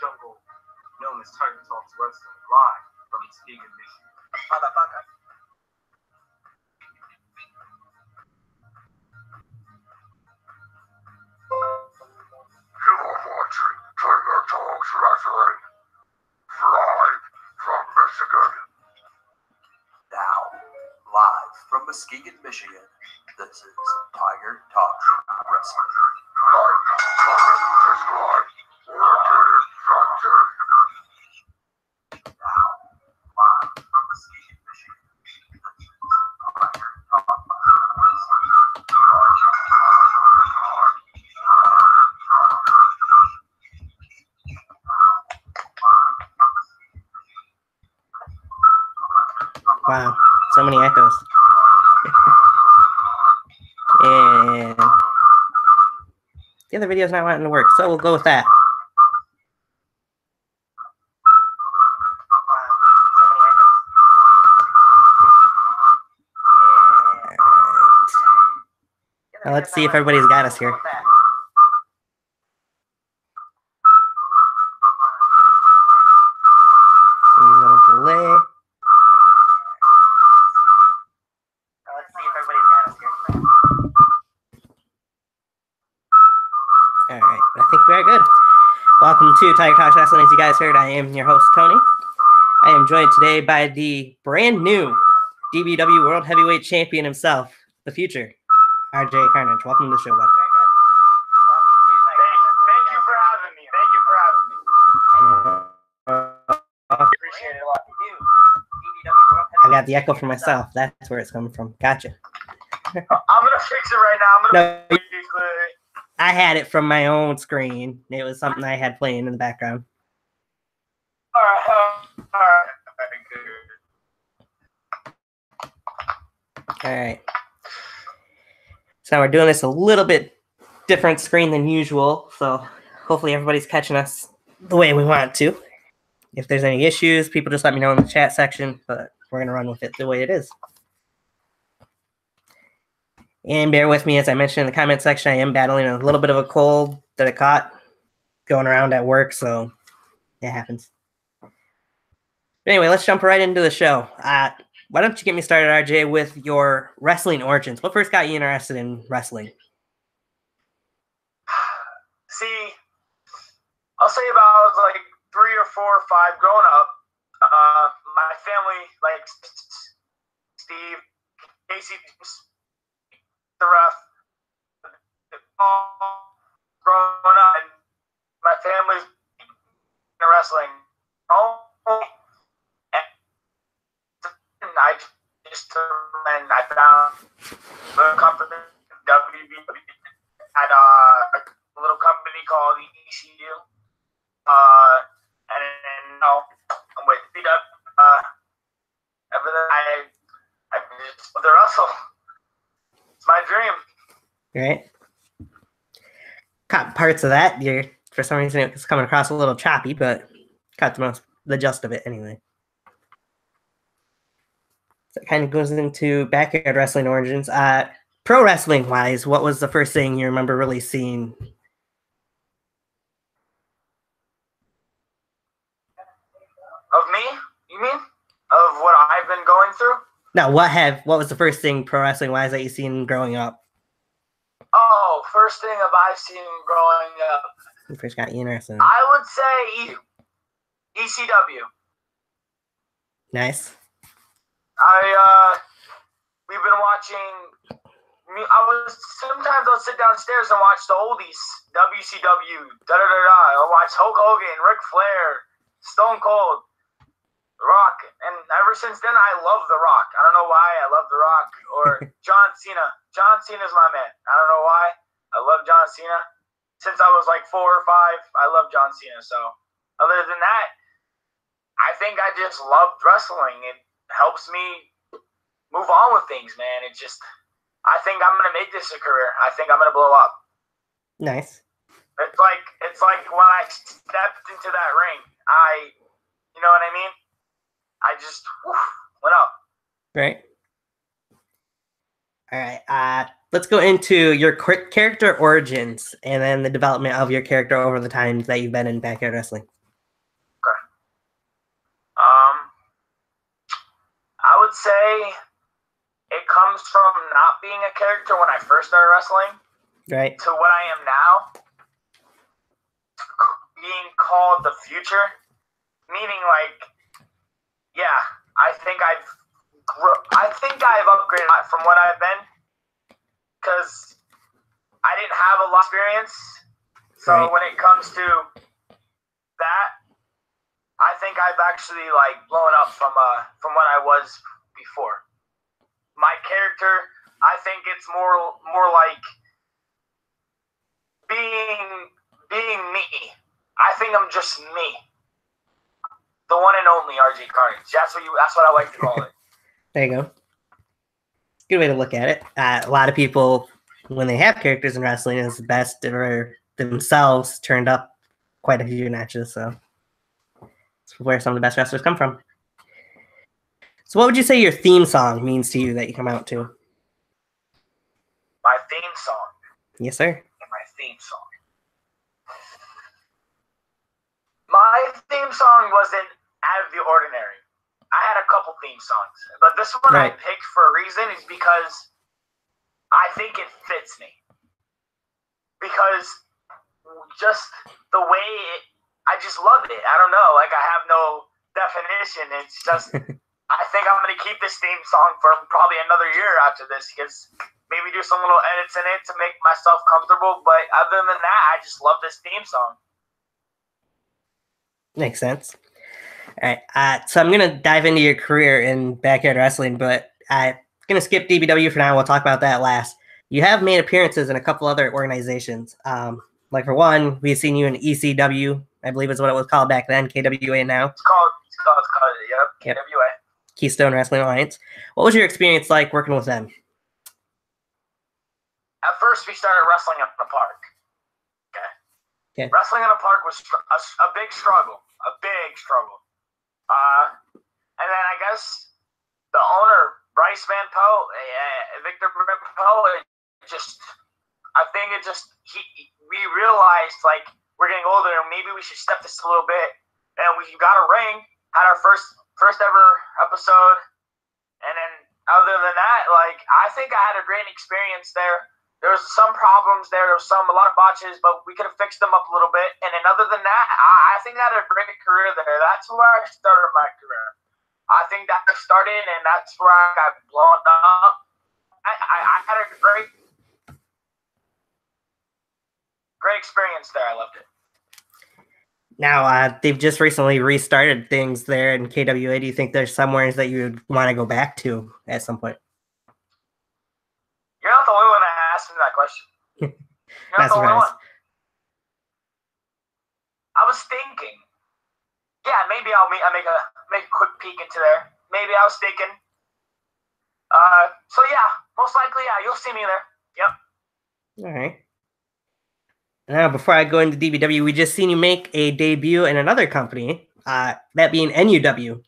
jungle known as Titan Talks Wrestling, live from Muskegon, Michigan. You are watching Titan Talks Wrestling, live from Michigan. Now, live from Muskegon, Michigan, this is Tiger Talks Wrestling. Wow, so many echoes. And the other video's not wanting to work, so we'll go with that. Now let's see if everybody's got us here. So a little delay. All right, I think we are good. Welcome to Tiger Talks Wrestling. As you guys heard, I am your host, Tony. I am joined today by the brand new DBW World Heavyweight Champion himself, the future, RJ Carnage. Welcome to the show, bud. Thank you for having me. Appreciate it a lot. I got the echo for myself. That's where it's coming from. Gotcha. I'm gonna fix it right now. No, I had it from my own screen. It was something I had playing in the background. All right. So we're doing this a little bit different screen than usual. So hopefully everybody's catching us the way we want to. If there's any issues, people just let me know in the chat section, but we're going to run with it the way it is. And bear with me, as I mentioned in the comment section, I am battling a little bit of a cold that I caught going around at work, so it happens. But anyway, let's jump right into the show. Why don't you get me started, RJ, with your wrestling origins? What first got you interested in wrestling? See, I'll say about like 3 or 4 or 5 growing up. My family, like Steve, Casey, the ref, growing up, and my family's in wrestling. And I found the company WBW had a little company called ECU, and now I'm with DBW. Everything I just love the wrestle. It's my dream. Right. Caught parts of that. For some reason it was coming across a little choppy, but caught the gist of it anyway. So it kind of goes into backyard wrestling origins. Pro wrestling wise, what was the first thing you remember really seeing? Of me? You mean? Of what I've been going through? No, what was the first thing pro wrestling wise that you seen growing up? Oh, first thing I've seen growing up. You first got interested. I would say ECW. Nice. We've been watching. Sometimes I'll sit downstairs and watch the oldies, WCW, I'll watch Hulk Hogan, Ric Flair, Stone Cold, The Rock, and ever since then I love The Rock. I don't know why I love The Rock, or John Cena. John Cena's my man. I don't know why I love John Cena. Since I was like 4 or 5, I love John Cena. So other than that, I think I just loved wrestling. It helps me move on with things, man. It's just, I think I'm gonna make this a career. I think I'm gonna blow up. Nice. It's like when I stepped into that ring, you know what I mean? I just went up. Right. All right. Let's go into your character origins and then the development of your character over the times that you've been in backyard wrestling. would say it comes from not being a character when I first started wrestling, right? to what I am now, being called the future, meaning like, yeah, I think I've upgraded a lot from what I've been, because I didn't have a lot of experience. So right. When it comes to that, I think I've actually like blown up from what I was before. My character, I think it's more like being me. I think I'm just me, the one and only RG Carnage. That's what I like to call it. There you go. Good way to look at it. A lot of people, when they have characters in wrestling, is the best or themselves turned up quite a few matches. So it's where some of the best wrestlers come from. So what would you say your theme song means to you that you come out to? My theme song. Yes, sir. My theme song. My theme song wasn't out of the ordinary. I had a couple theme songs, but this one right. I picked for a reason is because I think it fits me. Because just the way I just love it. I don't know. Like, I have no definition. It's just, I think I'm going to keep this theme song for probably another year after this, because maybe do some little edits in it to make myself comfortable. But other than that, I just love this theme song. Makes sense. All right. So I'm going to dive into your career in backyard wrestling, but I'm going to skip DBW for now. We'll talk about that last. You have made appearances in a couple other organizations. Like, for one, we've seen you in ECW, I believe is what it was called back then, KWA now. It's called yep, KWA. Keystone Wrestling Alliance. What was your experience like working with them? At first, we started wrestling in a park. Okay. Wrestling in a park was a big struggle. And then I guess the owner, Bryce Van Pelt, Victor Van Pelt, we realized, like, we're getting older and maybe we should step this a little bit. And we got a ring, had our first ever episode. And then other than that, like, I think I had a great experience there. There was some problems there. There was a lot of botches, but we could have fixed them up a little bit. And then other than that, I think I had a great career there. That's where I started my career. I think that I started, and that's where I got blown up. I had a great experience there. I loved it. Now, they've just recently restarted things there in KWA. Do you think there's somewhere that you would want to go back to at some point? You're not the only one that asked me that question. You're not the only one. I was thinking, yeah, maybe I'll make a quick peek into there. Maybe I was thinking. So yeah, most likely, yeah, you'll see me there. Yep. All right. Now, before I go into DBW, we just seen you make a debut in another company, that being NUW.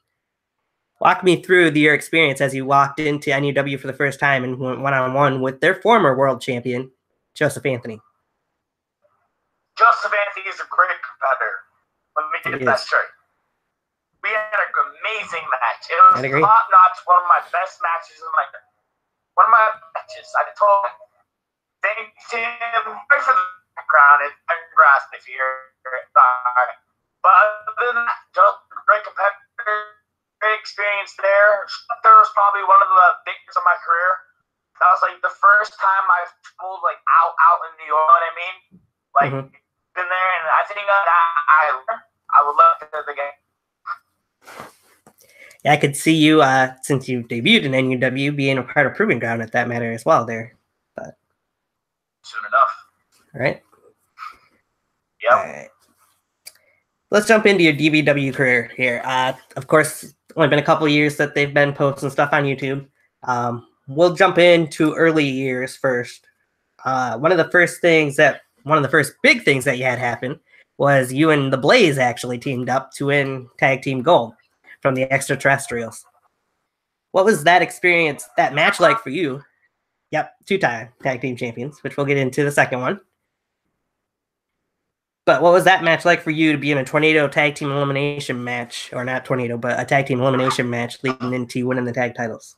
Walk me through your experience as you walked into NUW for the first time and went one-on-one with their former world champion, Joseph Anthony. Joseph Anthony is a great competitor. Let me get that straight. We had an amazing match. It was top-notch, one of my best matches of my career. One of my matches. I told him, thank him for the background and grass if you're sorry. But other than that, just great competitor, great experience there. There was probably one of the biggest of my career. That was like the first time I pulled like out in New York. You know what I mean? Like been there, and I think that I would love to do it again. Yeah, I could see you since you debuted in NUW being a part of Proving Ground at that matter as well there. But soon enough. All right. Yep. All right. Let's jump into your DBW career here. Of course, it's only been a couple of years that they've been posting stuff on YouTube. We'll jump into early years first. One of the first big things that you had happen was you and the Blaze actually teamed up to win Tag Team Gold from the Extraterrestrials. What was that experience, that match like for you? Yep, 2-time Tag Team Champions, which we'll get into the second one. But what was that match like for you to be in a Tornado tag team elimination match, or not Tornado, but a tag team elimination match leading into winning the tag titles?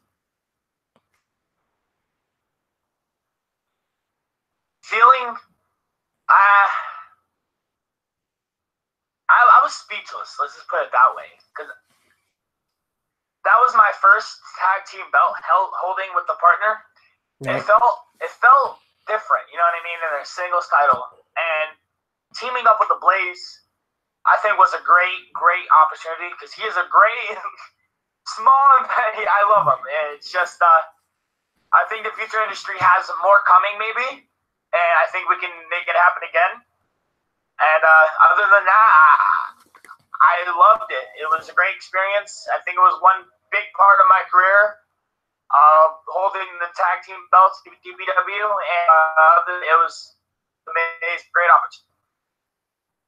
Feeling, I was speechless. Let's just put it that way, because that was my first tag team belt holding with the partner. Right. It felt different, you know what I mean, in a singles title. And teaming up with the Blaze, I think, was a great opportunity, because he is a great small and I love him. It's just I think the future industry has more coming, maybe, and I think we can make it happen again. And other than that, I loved it. It was a great experience. I think it was one big part of my career, holding the tag team belts, DBW, and it was amazing, great opportunity.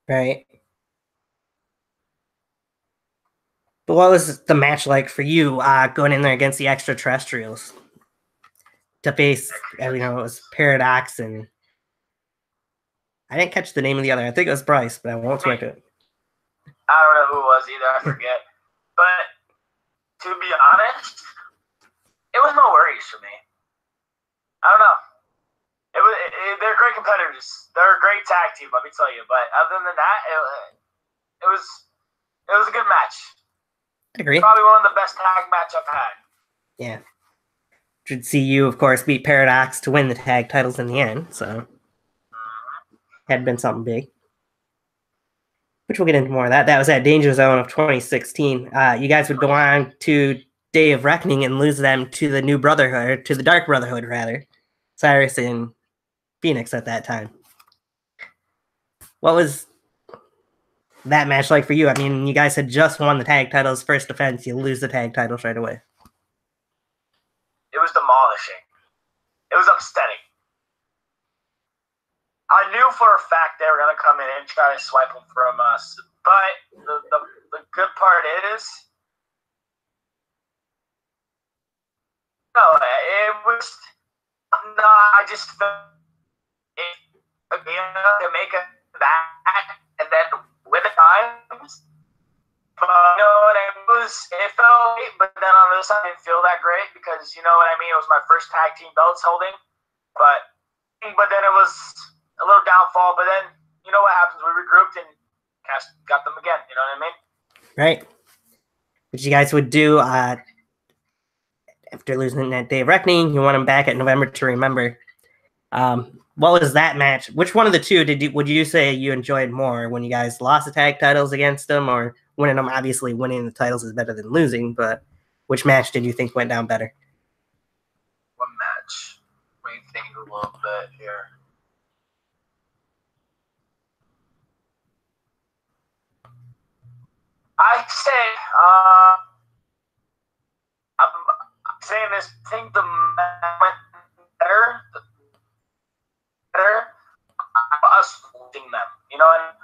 Right. But what was the match like for you going in there against the Extraterrestrials to face, it was Paradox, and I didn't catch the name of the other. I think it was Bryce, but I won't swear to it. I don't know who it was either. I forget. But to be honest, it was no worries for me. I don't know. They're great competitors. They're a great tag team, let me tell you. But other than that, it was a good match. I agree. Probably one of the best tag match I've had. Yeah. Should see you, of course, beat Paradox to win the tag titles in the end. So had been something big. Which we'll get into more of that. That was at Danger Zone of 2016. You guys would go on to Day of Reckoning and lose them to the New Brotherhood, to the Dark Brotherhood, rather. Cyrus and Phoenix at that time. What was that match like for you? I mean, you guys had just won the tag titles, first defense. You lose the tag titles right away. It was demolishing. It was upsetting. I knew for a fact they were going to come in and try to swipe them from us. But the good part is, I just felt to make it back and then with the times. But it felt great, but then on the other side, I didn't feel that great because, you know what I mean? It was my first tag team belts holding. But then it was a little downfall, but then you know what happens? We regrouped and got them again. You know what I mean? Right. Which you guys would do after losing that Day of Reckoning. You want them back at November to Remember. What was that match? Which one of the two would you say you enjoyed more? When you guys lost the tag titles against them, or winning them? Obviously, winning the titles is better than losing, but which match did you think went down better? What match? Let me think a little bit here. I'd say, I'm saying this, I think the match went better, us losing them, you know, and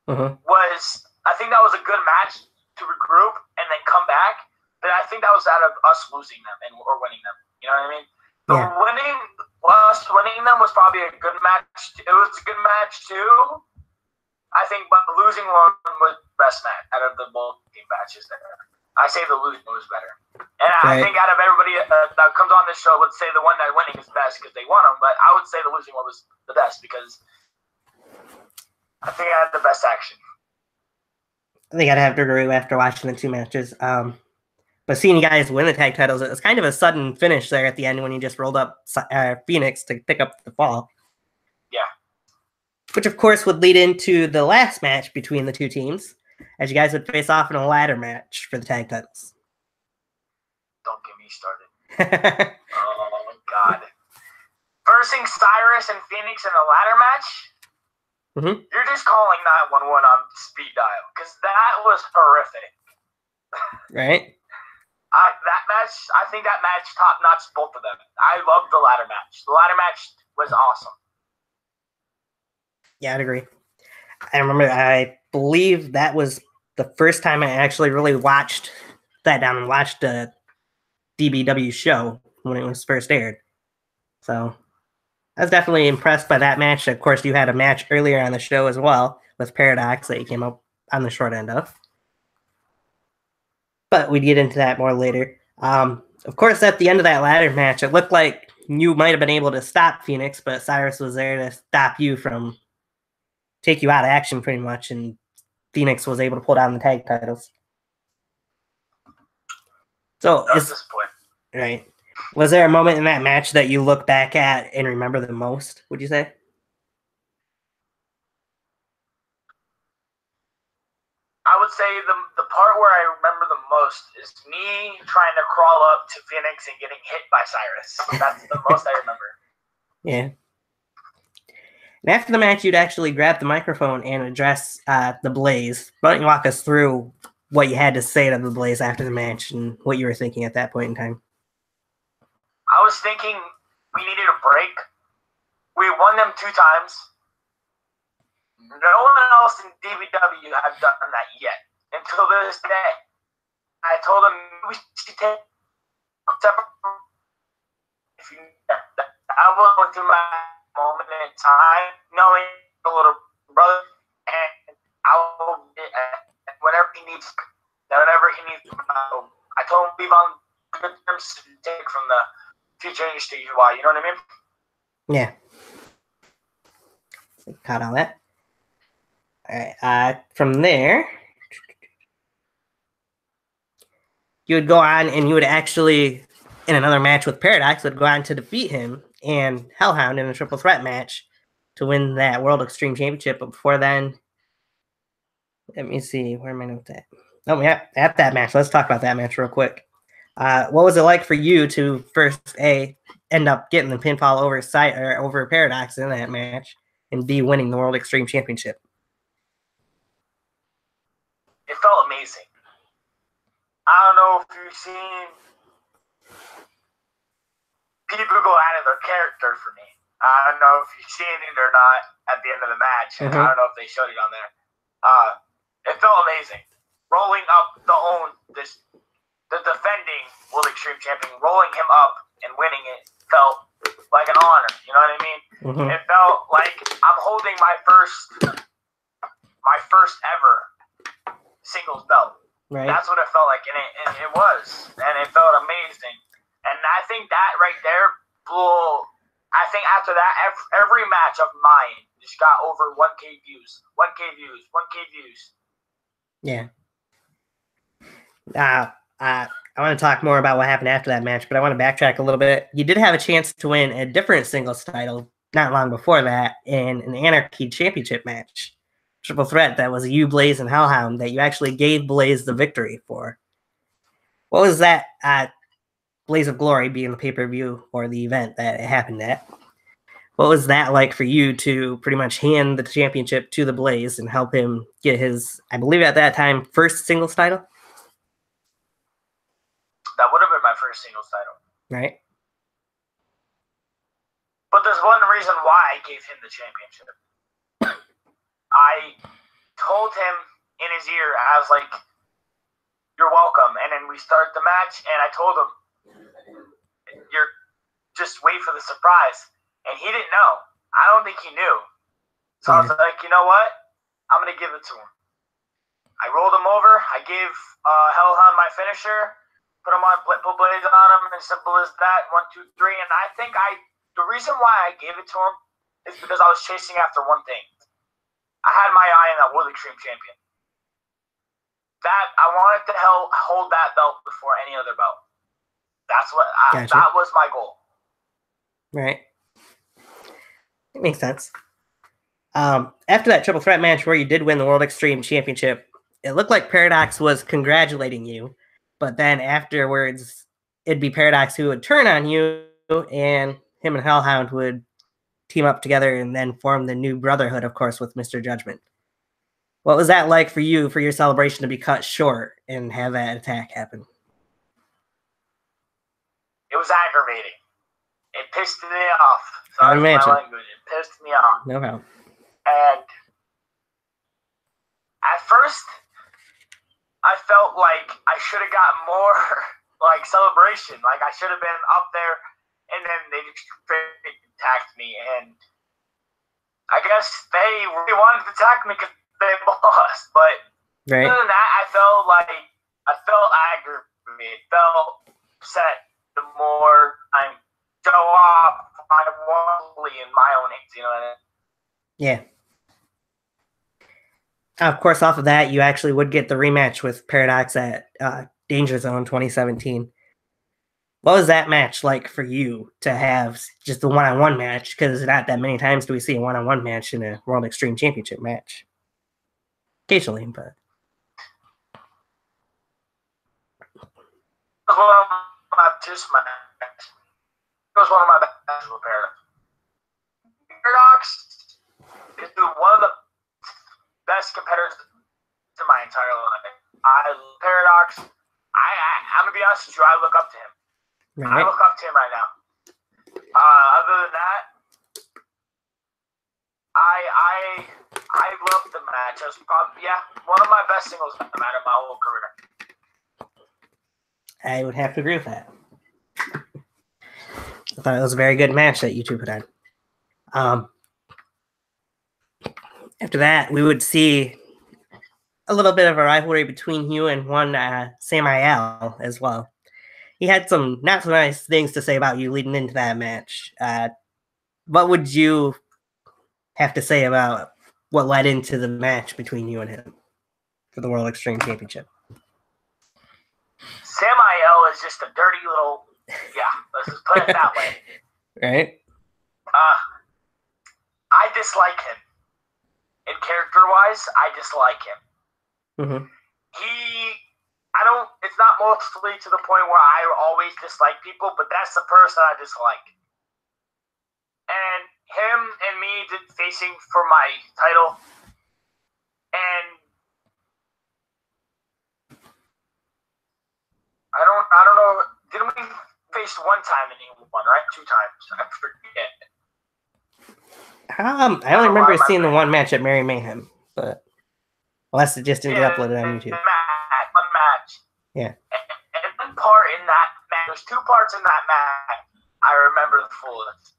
them was, I think that was a good match to regroup and then come back, but I think that was out of us losing them or winning them, you know what I mean? Us winning them was probably a good match. It was a good match too. I think, but the losing one was the best match out of the both team matches there. I say the losing one was better. And I think out of everybody that comes on this show, let's say the one that winning is best because they won them, but I would say the losing one was the best because I think I had the best action. I think I'd have to agree after watching the two matches. But seeing you guys win the tag titles, it was kind of a sudden finish there at the end when you just rolled up Phoenix to pick up the fall. Yeah. Which, of course, would lead into the last match between the two teams, as you guys would face off in a ladder match for the tag titles. Don't get me started. Oh, God. Versing Cyrus and Phoenix in a ladder match? You're just calling 911 on speed dial, because that was horrific. Right? That match, I think that match top-notch both of them. I loved the ladder match. The ladder match was awesome. Yeah, I'd agree. I believe that was the first time I actually really sat down and watched a DBW show when it was first aired. So I was definitely impressed by that match. Of course, you had a match earlier on the show as well with Paradox that you came up on the short end of. But we'd get into that more later. Of course, at the end of that ladder match, it looked like you might have been able to stop Phoenix, but Cyrus was there to stop you from take you out of action pretty much, and Phoenix was able to pull down the tag titles. So, That was disappointing. Right. Was there a moment in that match that you look back at and remember the most, would you say? I would say the part where I remember the most is me trying to crawl up to Phoenix and getting hit by Cyrus. That's the most I remember. Yeah. And after the match, you'd actually grab the microphone and address the Blaze. Why don't you walk us through what you had to say to the Blaze after the match and what you were thinking at that point in time? I was thinking we needed a break. We won them 2 times. No one else in DBW had done that yet. Until this day. I told them we should take separate. I was going through my moment in time, knowing a little brother, and I will whenever he needs, I told him leave on good terms to take from the future industry. Why? You know what I mean? Yeah. Caught all that. All right. From there, you would go on and you would actually, in another match with Paradox, would go on to defeat him and Hellhound in a triple threat match to win that World Extreme Championship. But before then, let me see, where am I notes at? Oh, yeah, at that match. Let's talk about that match real quick. What was it like for you to first end up getting the pinfall over Paradox in that match, and B, winning the World Extreme Championship? It felt amazing. I don't know if you've seen people go out of their character for me. I don't know if you've seen it or not at the end of the match. Mm-hmm. I don't know if they showed it on there. It felt amazing. Rolling up the defending World Extreme Champion, rolling him up and winning it felt like an honor. You know what I mean? Mm-hmm. It felt like I'm holding my first ever singles belt. Right. That's what it felt like, and it was, and it felt amazing. And I think that right there blew. I think after that, every match of mine just got over 1K views, 1K views, 1K views. Yeah. I want to talk more about what happened after that match, but I want to backtrack a little bit. You did have a chance to win a different singles title not long before that in an Anarchy Championship match. Triple threat that was you, Blaze, and Hellhound that you actually gave Blaze the victory for. What was that Blaze of Glory being the pay-per-view or the event that it happened at? What was that like for you to pretty much hand the championship to the Blaze and help him get his, I believe at that time, first singles title? That would have been my first singles title. Right. But there's one reason why I gave him the championship. I told him in his ear, I was like, "You're welcome." And then we start the match, and I told him, "You're just wait for the surprise." And he didn't know. I don't think he knew. So I was like, you know what? I'm gonna give it to him. I rolled him over. I gave Hellhound my finisher. Put him on, put Blaze on him, as simple as that. 1, 2, 3. And I think the reason why I gave it to him is because I was chasing after one thing. I had my eye on that World Extreme Champion. That I wanted to hold that belt before any other belt. That's what Gotcha. That was my goal. Right. It makes sense. After that triple threat match where you did win the World Extreme Championship, it looked like Paradox was congratulating you, but then afterwards, it'd be Paradox who would turn on you, and him and Hellhound would team up together and then form the new brotherhood, of course, with Mr. Judgment. What was that like for you, for your celebration to be cut short and have that attack happen? It was aggravating. It pissed me off. Sorry for my language. It pissed me off. No problem. And at first, I felt like I should have got more like celebration. Like I should have been up there, and then they just attacked me, and I guess they really wanted to attack me because they lost. But Right. other than that, I felt aggravated, felt upset the more I show off my Wally in my own hands, you know what I mean? Yeah. Of course, off of that, you actually would get the rematch with Paradox at Danger Zone 2017. What was that match like for you to have just a one-on-one match? Because not that many times do we see a one-on-one match in a World Extreme Championship match. Occasionally, but... It was one of my best with Paradox. Paradox is one of the best competitors in my entire life. Paradox, I'm gonna be honest with you, I look up to him. Right. I look up to him right now. Other than that, I love the match. It was probably one of my best singles match of my whole career. I would have to agree with that. I thought it was a very good match that you two put on. After that, we would see a little bit of a rivalry between you and one Samael as well. He had some not so nice things to say about you leading into that match. What would you have to say about what led into the match between you and him for the World Extreme Championship? Samael is just a dirty little, let's just put it that way. Right? I dislike him. And character-wise, I dislike him. Mm-hmm. It's not mostly to the point where I always dislike people, but that's the person I dislike. And him and me facing for my title, and I don't know, didn't we face one time and he won, right? 2 times. I forget. I only remember seeing the one match at Merry Mayhem, but unless it just didn't get uploaded on YouTube. One match. Yeah. And one part in that match, there's 2 parts in that match I remember the fullest.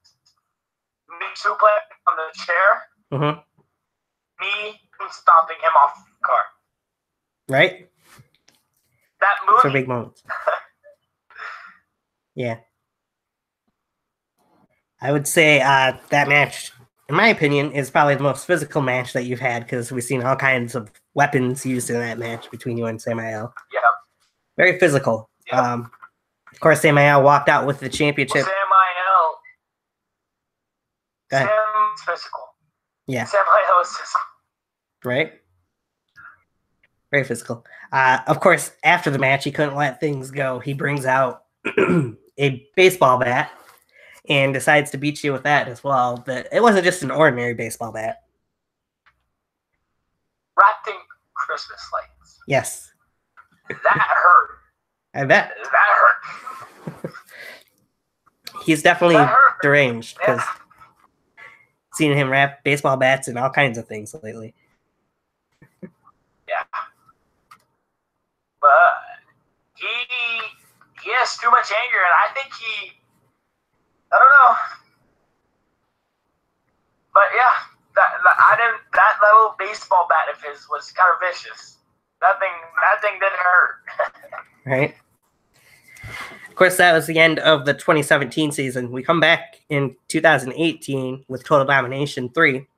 Me suplex on the chair. Mm-hmm. Me stomping him off the car. Right? That movie. For big moments. Yeah. I would say that match, in my opinion, is probably the most physical match that you've had because we've seen all kinds of weapons used in that match between you and Samael. Yeah. Very physical. Yep. Of course, Samael walked out with the championship. Well, Go ahead. Sam's physical. Yeah. Samael is physical. Right? Very physical. Of course, after the match, he couldn't let things go. He brings out a baseball bat and decides to beat you with that as well. But it wasn't just an ordinary baseball bat. Wrapped in Christmas lights. Yes. That hurt. I bet. That hurt. He's definitely That hurt. deranged because Yeah. seen him wrap baseball bats and all kinds of things lately. Yeah. But he has too much anger, and I think I don't know. But yeah, that little baseball bat of his was kind of vicious. That thing didn't hurt. Right? Of course, that was the end of the 2017 season. We come back in 2018 with Total Domination 3.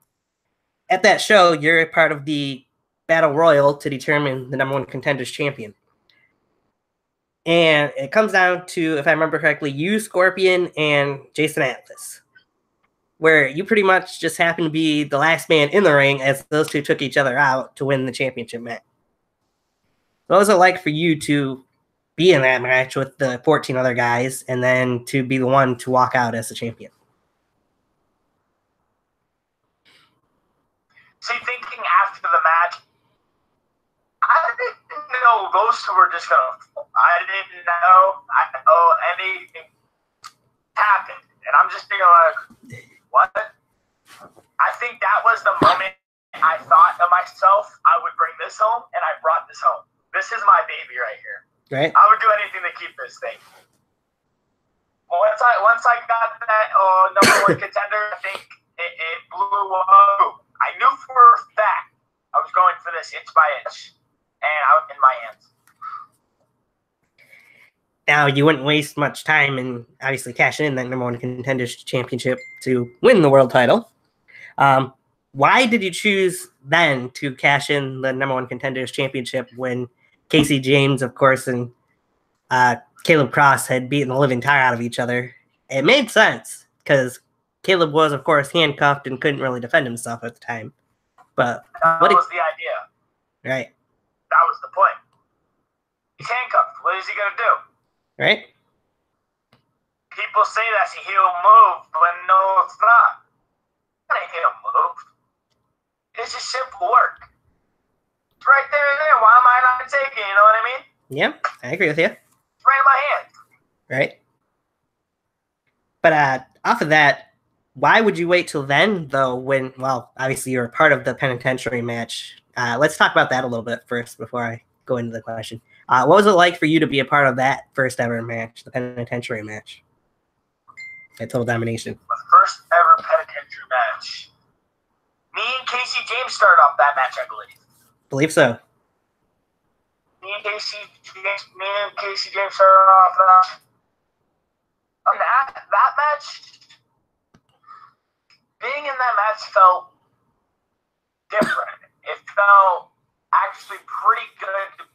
At that show, you're a part of the Battle Royal to determine the #1 Contenders Champion. And it comes down to, if I remember correctly, you, Scorpion, and Jason Atlas, where you pretty much just happen to be the last man in the ring as those two took each other out to win the championship match. What was it like for you to be in that match with the 14 other guys and then to be the one to walk out as the champion? See, thinking after the match, I didn't know those two were just gonna. I didn't know anything happened, and I'm just thinking like, what? I think that was the moment I thought to myself, I would bring this home, and I brought this home. This is my baby right here. Right? I would do anything to keep this thing. Once I got that number one contender, I think it blew up. I knew for a fact I was going for this inch by inch, and I was in my hands. Now, you wouldn't waste much time in obviously cashing in that number one contenders championship to win the world title. Why did you choose then to cash in the number one contenders championship when Casey James, of course, and Caleb Cross had beaten the living tar out of each other? It made sense because Caleb was, of course, handcuffed and couldn't really defend himself at the time. But that was the idea. Right. That was the point. He's handcuffed. What is he going to do? Right. People say that's a heel move, but no, it's not. It's not a heel move. It's just simple work. It's right there and there. Why am I not taking it? You know what I mean? Yeah, I agree with you. It's right in my hand. Right. But off of that, why would you wait till then, though, when, well, obviously you were part of the penitentiary match. Let's talk about that a little bit first before I go into the question. What was it like for you to be a part of that first ever match, the penitentiary match at Total Domination? The first ever penitentiary match. Me and Casey James started off that match, I believe. Believe so. Me and Casey James started off that match. Being in that match felt different. It felt actually pretty good.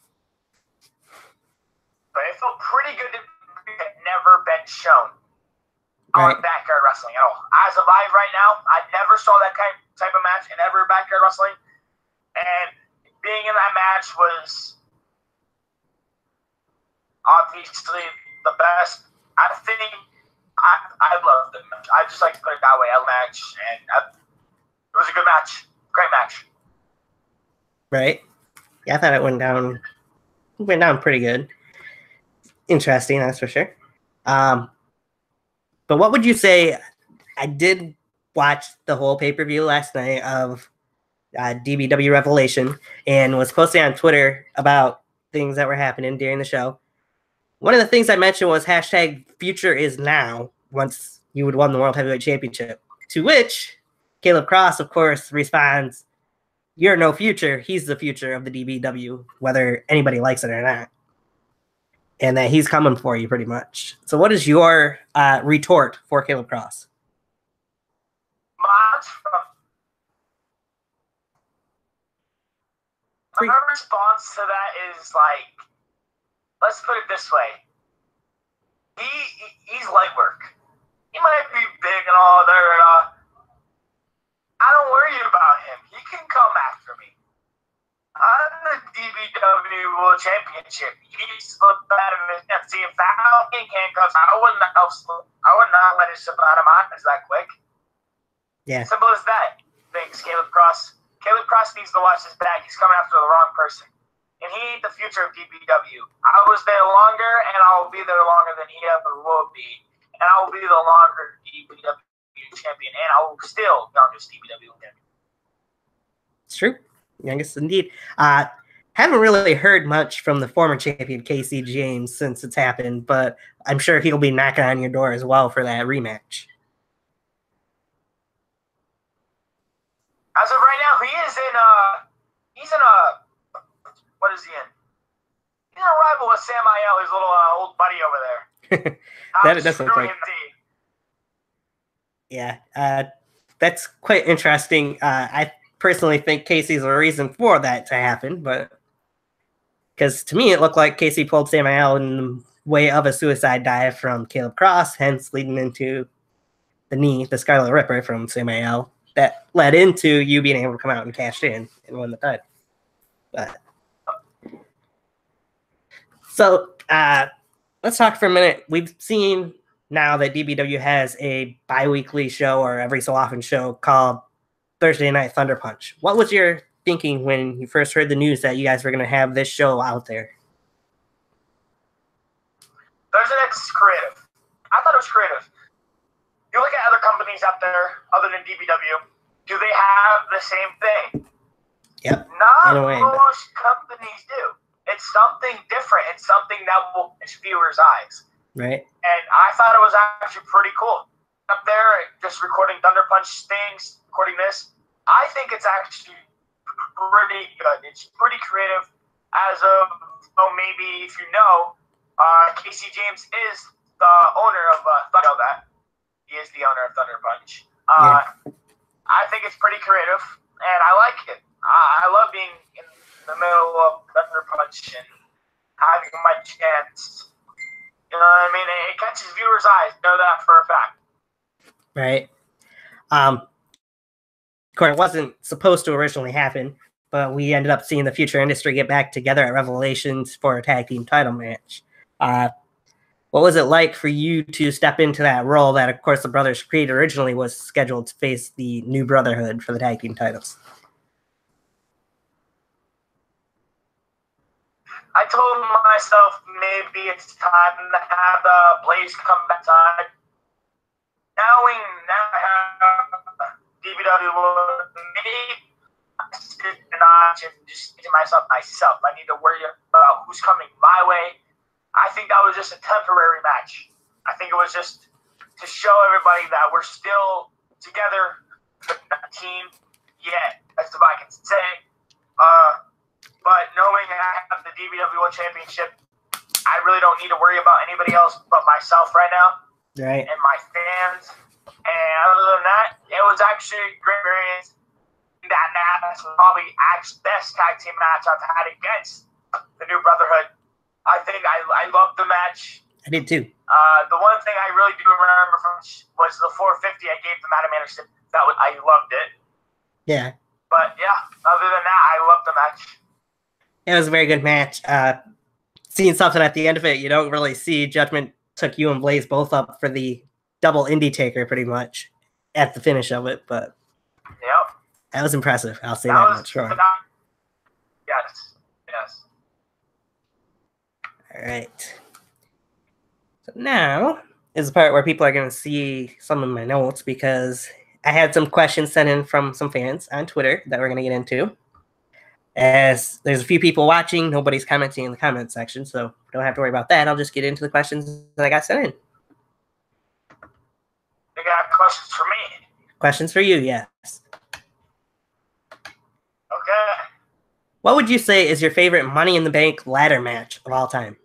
But it felt pretty good to have never been shown on backyard wrestling at all. As of right now, I never saw that type of match in ever backyard wrestling. And being in that match was obviously the best. I think I loved the match. I just like to put it that way. I match, and it was a good match. Great match. Right. Yeah, I thought it went down pretty good. Interesting, that's for sure. But what would you say? I did watch the whole pay-per-view last night of DBW Revelation and was posting on Twitter about things that were happening during the show. One of the things I mentioned was hashtag future is now once you would won the World Heavyweight Championship, to which Caleb Cross, of course, responds, "You're no future. He's the future of the DBW, whether anybody likes it or not." And that he's coming for you pretty much. So what is your retort for Caleb Cross? My response to that is like, let's put it this way. He's light work. He might be big and all that. I don't worry about him. He can come after me. I'm the DBW World Championship. He slipped out of his hands. See, if that in handcuffs, I would not let it slip out of my hands that quick. Yeah. Simple as that. Thanks, Caleb Cross. Caleb Cross needs to watch his back. He's coming after the wrong person. And he ain't the future of DBW. I was there longer, and I will be there longer than he ever will be. And I will be the longer DBW champion, and I will still youngest DBW champion. It's true. Youngest indeed. Haven't really heard much from the former champion, Casey James, since it's happened, but I'm sure he'll be knocking on your door as well for that rematch. As of right now, what is he in? He's in a rival with Sam Ayel, his little old buddy over there. That doesn't look like. Yeah, that's quite interesting. I personally think Casey's a reason for that to happen, but because to me it looked like Casey pulled Sam Ayel in the way of a suicide dive from Caleb Cross, hence leading into the Scarlet Ripper from Sam Ayel that led into you being able to come out and cash in and win the title. But so let's talk for a minute. We've seen now that DBW has a bi-weekly show or every so often show called Thursday Night Thunder Punch. What was your thinking when you first heard the news that you guys were going to have this show out there? Thursday Night's creative. I thought it was creative. You look at other companies out there other than DBW. Do they have the same thing? Yep. Not most companies do. It's something different. It's something that will catch viewers' eyes. Right. And I thought it was actually pretty cool. Up there, just recording Thunder Punch things, recording this. I think it's actually pretty good. It's pretty creative. As of, maybe if you know, Casey James is the owner of Thunder. That he is the owner of Thunder Punch. I think it's pretty creative, and I like it. I love being in the middle of Thunder Punch and having my chance. You know what I mean? It catches viewers' eyes. Know that for a fact. Right. Of course, it wasn't supposed to originally happen, but we ended up seeing the Future Industry get back together at Revelations for a tag team title match. What was it like for you to step into that role that, of course, the Brothers Creed originally was scheduled to face the New Brotherhood for the tag team titles? I told myself maybe it's time to have the Blaze come back time. Knowing now I have DBW, maybe I sit and just to myself, I need to worry about who's coming my way. I think that was just a temporary match. I think it was just to show everybody that we're still together, a team. Yeah, that's what I can say. But knowing I have the DBW World Championship, I really don't need to worry about anybody else but myself right now. Right. And my fans. And other than that, it was actually a great experience. That match was probably the best tag team match I've had against the New Brotherhood. I think I loved the match. I did too. The one thing I really do remember from was the 450 I gave them Adam Anderson. I loved it. Yeah. But yeah, other than that, I loved the match. It was a very good match. Seeing something at the end of it, you don't really see. Judgment took you and Blaze both up for the double indie taker pretty much at the finish of it, but yep, that was impressive. I'll say that much. Sure. Yes. All right. So now is the part where people are going to see some of my notes because I had some questions sent in from some fans on Twitter that we're going to get into. As there's a few people watching, nobody's commenting in the comment section, so we don't have to worry about that. I'll just get into the questions that I got sent in. You got questions for me? Questions for you, yes. Okay. What would you say is your favorite Money in the Bank ladder match of all time?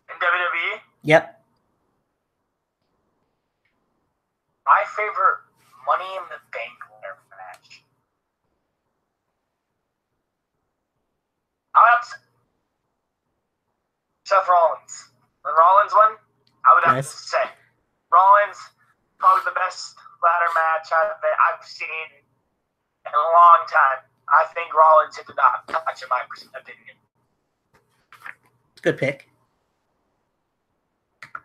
In WWE? Yep. My favorite Money in the Bank ladder match. I'll have to Seth Rollins. The Rollins one, I would have to say. Rollins, probably the best ladder match I've seen in a long time. I think Rollins hit the notch in my opinion. Good pick.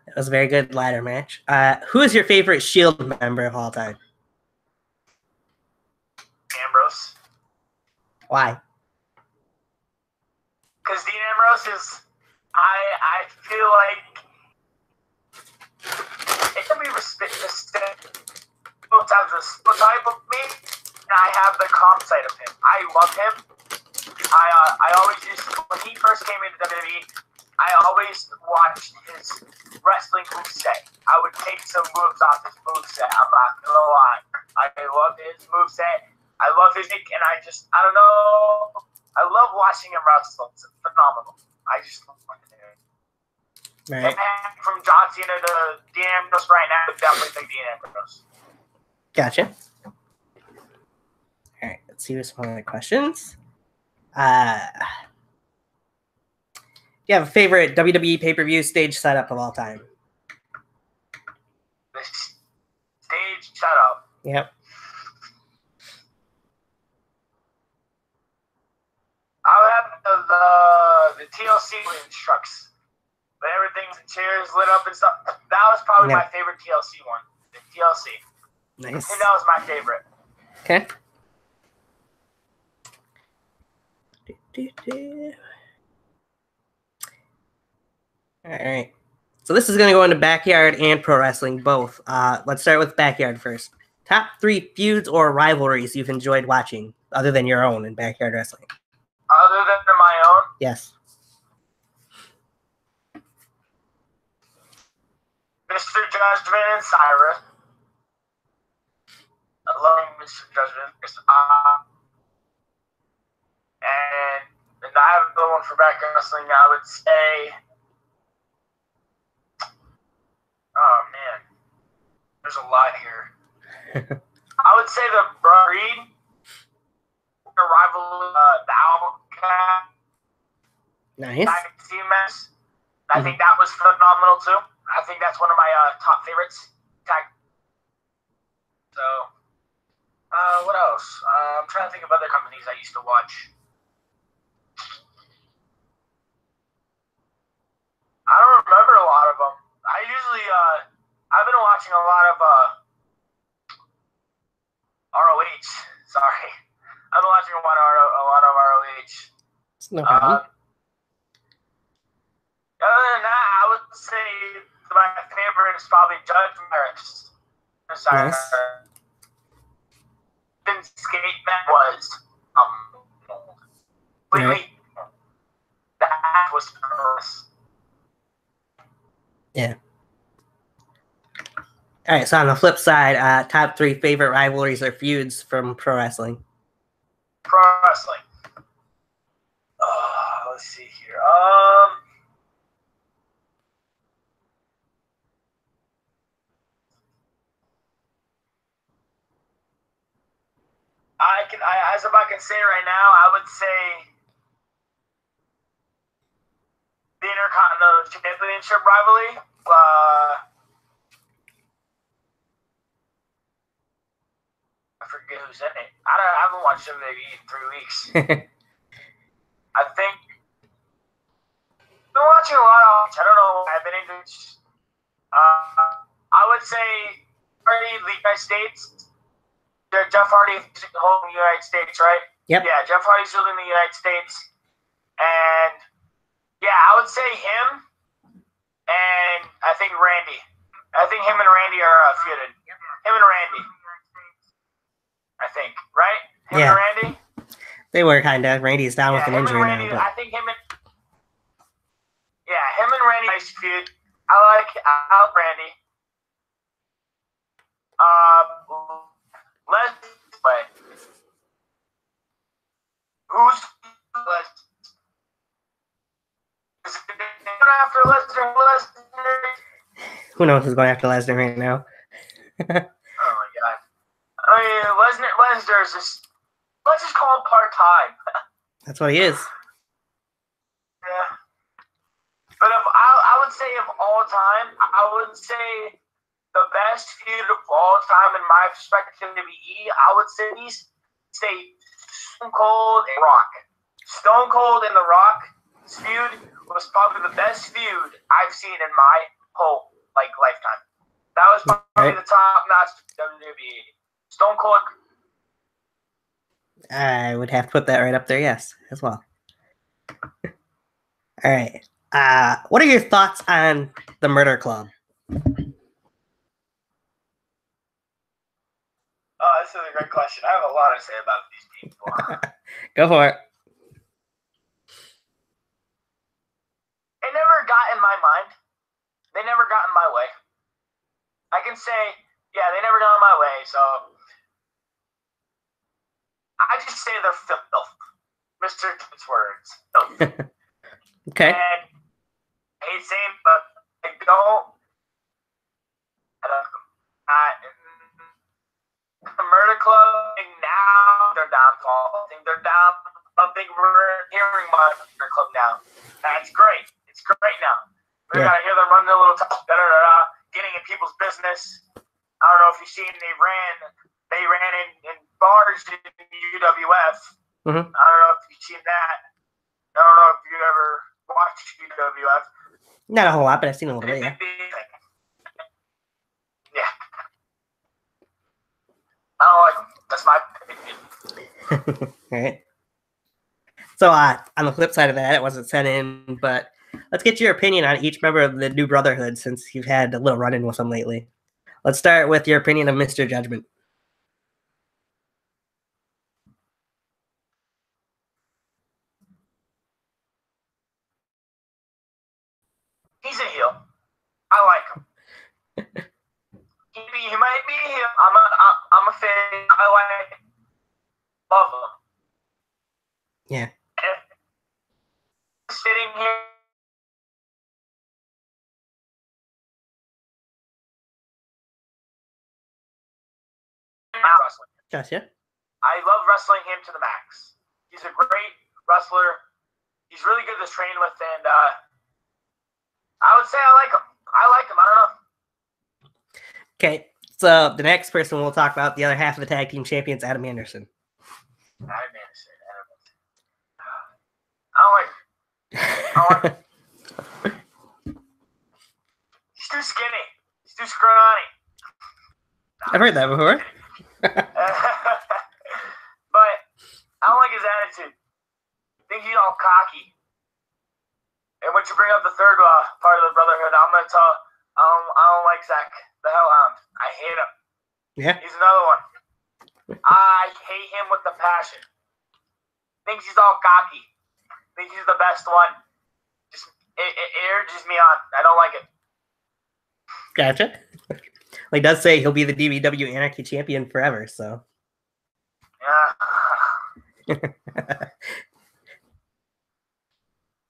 It was a very good ladder match. Who is your favorite Shield member of all time? Ambrose. Why? Because Dean Ambrose is, I feel like it can be both types of type of me, and I have the calm side of him. I love him. I always used to, when he first came into WWE, I always watched his wrestling moveset. I would take some moves off his moveset. I'm not gonna lie. I love his moveset. I love his nick, and I don't know. I love watching him wrestle. It's phenomenal. I just love it. Right. And from John Cena to Dean Ambrose right now, I would definitely take Dean Ambrose. Gotcha. All right, let's see some other questions. Do you have a favorite WWE pay-per-view stage setup of all time? The stage setup. Yep. I would have the TLC trucks. But everything's in chairs lit up and stuff. That was probably my favorite TLC one. The TLC. Nice. I think that was my favorite. Okay. All right. So this is going to go into Backyard and Pro Wrestling both. Let's start with Backyard first. Top 3 feuds or rivalries you've enjoyed watching, other than your own in Backyard Wrestling. Other than my own? Yes. Mr. Judgment and Cyrus. I love Mr. Judgment. And I have the one for back wrestling. I would say, oh man, there's a lot here. I would say the Breed, the rival, the Outcast, Nice. tag team match. I think that was phenomenal too. I think that's one of my top favorites. So, what else? I'm trying to think of other companies I used to watch. I don't remember a lot of them. I usually, I've been watching a lot of ROH. Sorry, I've been watching a lot of ROH. No problem. Other than that, I would say my favorite is probably Judge Maris. Nice. Skate that was completely. That was gross. Yeah. All right. So on the flip side, top 3 favorite rivalries or feuds from pro wrestling. Pro wrestling. Let's see here. As I can say right now, I would say the Intercontinental Championship rivalry. I forget who's in it. I haven't watched it maybe in 3 weeks. I think I've been watching a lot of. I don't know. I've been into. I would say Hardy, the United States. Jeff Hardy is holding the United States, right? Yep. Yeah, Jeff Hardy's holding the United States, and yeah, I would say him, and I think Randy. I think him and Randy are feuded. Him and Randy. I think, right? Him and Randy. They were kind of. Randy's down with an injury Randy, now. But... I think him and Randy nice feud. I like Randy. Leslie. Who's Leslie? Is it after Lesnar? Who knows who's going after Lesnar right now? Oh my god! I mean, Lesnar is just. Let's just call him part-time. That's what he is. Yeah. But I would say of all time, I would say the best feud of all time, in my perspective, WWE, I would say Stone Cold and Rock. Stone Cold and The Rock feud was probably the best feud I've seen in my whole lifetime. That was probably the top-notch WWE. Stone Cold. I would have to put that right up there, yes, as well. All right. What are your thoughts on the Murder Club? Oh, this is a great question. I have a lot to say about these people. Go for it. They never got in my mind. They never got in my way. I can say, yeah, they never got in my way, so I just say they're filth. Mr. Tipp's words. Filth. Okay. And I hate saying, but I don't. The Murder Club, and now their downfall. I think they're down. I think we're hearing about the Murder Club now. That's great. It's great now. We gotta hear them run their little getting in people's business. I don't know if you've seen they ran in bars in UWF. Mm-hmm. I don't know if you've seen that. I don't know if you ever watched UWF. Not a whole lot, but I've seen a little bit, yeah. Yeah. I don't like them. That's my opinion. All right. So on the flip side of that, it wasn't sent in, but let's get your opinion on each member of the New Brotherhood since you've had a little run-in with them lately. Let's start with your opinion of Mr. Judgment. love him. Yeah. Sitting here. Wrestling. Gotcha. I love wrestling him to the max. He's a great wrestler. He's really good to train with, and I would say I like him. I like him. I don't know. Okay, so the next person we'll talk about, the other half of the tag team champions, Adam Anderson. Adam Anderson. I don't like him. I don't like him. He's too skinny. He's too scrawny. I've heard that before. But I don't like his attitude. I think he's all cocky. And once you bring up the third part of the Brotherhood, I'm gonna tell. I don't like Zach the Hellhound. I hate him. Yeah. He's another one. I hate him with the passion. Thinks he's all cocky. Thinks he's the best one. Just it urges me on. I don't like it. Gotcha. Well, he does say he'll be the DBW Anarchy champion forever, so. Yeah.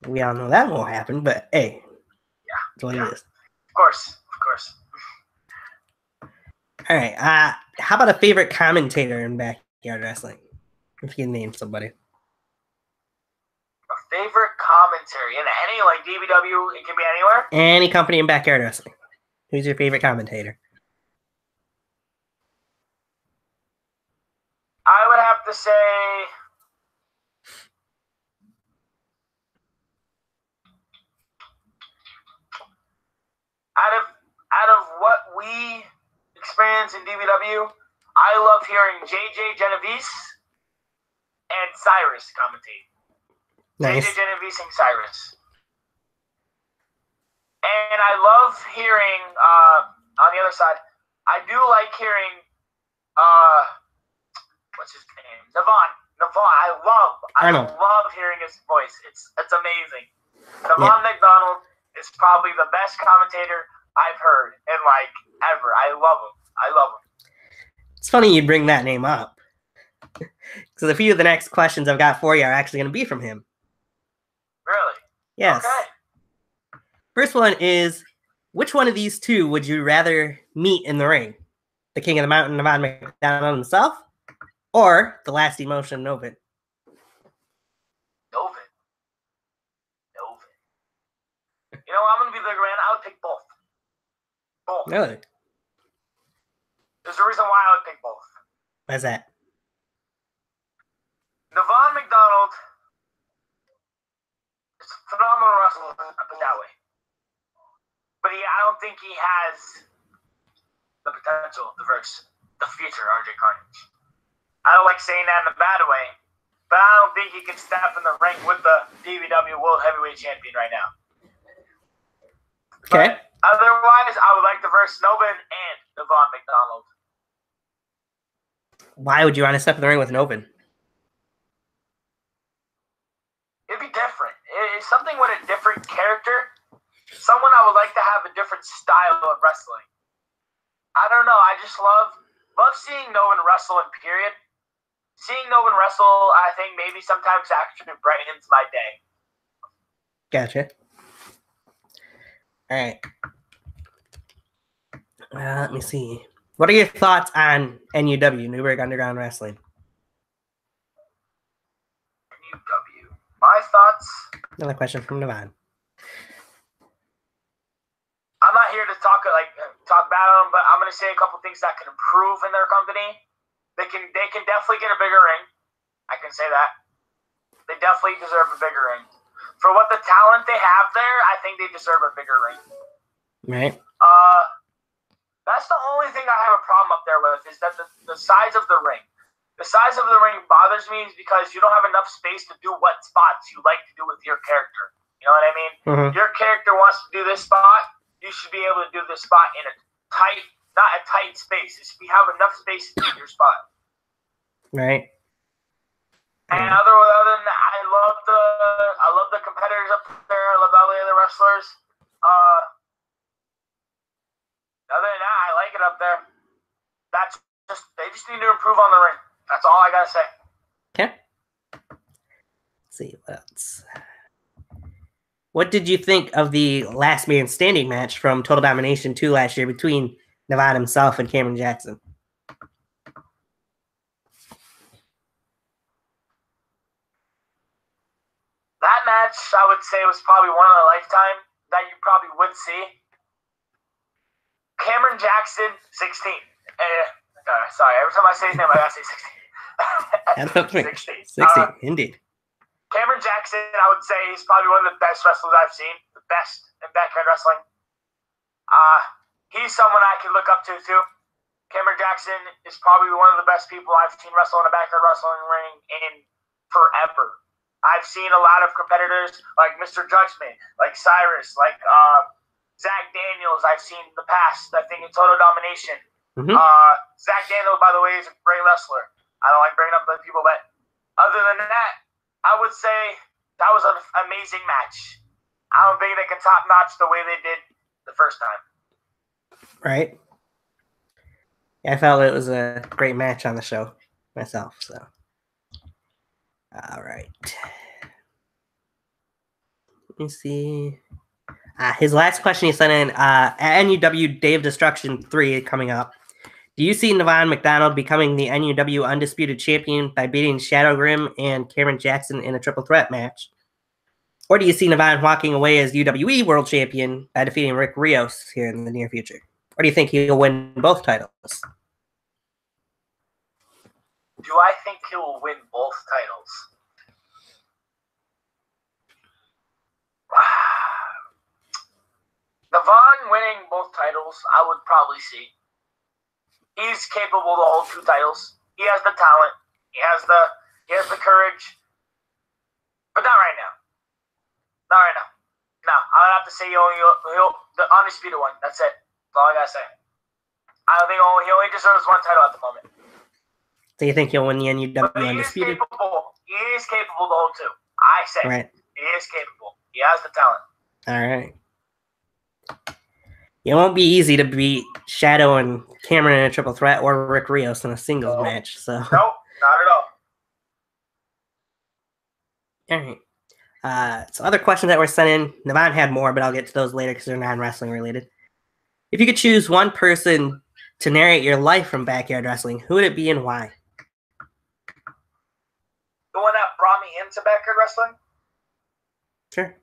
We all know that won't happen, but hey. Yeah. That's what it is. Of course. All right. How about a favorite commentator in backyard wrestling? If you can name somebody. A favorite commentary in any like DBW, it can be anywhere. Any company in backyard wrestling. Who's your favorite commentator? I would have to say out of what we experience in DBW, I love hearing JJ Genovese and Cyrus commentate. Nice. JJ Genovese and Cyrus. And I love hearing on the other side, I do like hearing what's his name? Navon. I love hearing his voice. It's amazing. Navon McDonald is probably the best commentator I've heard in like ever. I love him. It's funny you bring that name up. Because a few of the next questions I've got for you are actually going to be from him. Really? Yes. Okay. First one is, which one of these two would you rather meet in the ring? The King of the Mountain, Navon McDonald himself, or the Last Emotion, Novin? Novin. You know, I'm going to be the man. I would pick both. Really? There's a reason why I would pick both. Why's that? Navon McDonald is a phenomenal wrestler, put it that way. But I don't think he has the potential to verse the future RJ Carnage. I don't like saying that in a bad way, but I don't think he can step in the ring with the DBW World Heavyweight Champion right now. Okay. But otherwise, I would like to verse Novin and Navon McDonald. Why would you want to step in the ring with Novin? It'd be different. It's something with a different character. Someone I would like to have a different style of wrestling. I don't know. I just love seeing Novin wrestle in period. Seeing Novin wrestle, I think maybe sometimes actually brightens my day. Gotcha. All right. Let me see. What are your thoughts on NUW, Newburgh Underground Wrestling? NUW. My thoughts. Another question from Navon. I'm not here to talk bad on them, but I'm going to say a couple things that can improve in their company. They can definitely get a bigger ring. I can say that. They definitely deserve a bigger ring. For what the talent they have there, I think they deserve a bigger ring. Right. That's the only thing I have a problem up there with, is that the size of the ring. The size of the ring bothers me because you don't have enough space to do what spots you like to do with your character. You know what I mean? Mm-hmm. Your character wants to do this spot, you should be able to do this spot in a tight, not a tight space. It should be have enough space to do your spot. Right. And other than that, I love the competitors up there. I love all the other wrestlers. Other than that, I like it up there. They just need to improve on the ring. That's all I gotta say. Okay. Let's see what else. What did you think of the last man standing match from Total Domination 2 last year between Nevada himself and Cameron Jackson? That match, I would say, was probably one of a lifetime that you probably would see. Cameron Jackson, 16. Sorry, every time I say his name, I gotta say 16. 16, indeed. Cameron Jackson, I would say, he's probably one of the best wrestlers I've seen. The best in backyard wrestling. He's someone I can look up to, too. Cameron Jackson is probably one of the best people I've seen wrestle in a backyard wrestling ring in forever. I've seen a lot of competitors like Mr. Judgment, like Cyrus, like Zach Daniels I've seen in the past, I think in Total Domination. Mm-hmm. Zach Daniels, by the way, is a great wrestler. I don't like bringing up other people, but other than that, I would say that was an amazing match. I don't think they can top notch the way they did the first time. Right. I felt it was a great match on the show myself. So, all right. Let me see. His last question he sent in at NUW Day of Destruction 3 coming up. Do you see Nevon McDonald becoming the NUW Undisputed Champion by beating Shadow Grim and Cameron Jackson in a triple threat match? Or do you see Nevon walking away as UWE World Champion by defeating Rick Rios here in the near future? Or do you think he'll win both titles? Do I think he will win both titles? Nevon winning both titles, I would probably see. He's capable to hold two titles. He has the talent. He has the courage. But not right now. Not right now. No, I would have to say he'll the undisputed one. That's it. That's all I gotta say. I don't think he only deserves one title at the moment. So you think he'll win the NUW But he Undisputed? He is capable to hold two. I say. Right. He is capable. He has the talent. All right. It won't be easy to beat Shadow and Cameron in a triple threat or Rick Rios in a singles match. So. Nope, not at all. All right. So other questions that were sent in. Nevon had more, but I'll get to those later because they're non-wrestling related. If you could choose one person to narrate your life from backyard wrestling, who would it be and why? The one that brought me into backyard wrestling? Sure.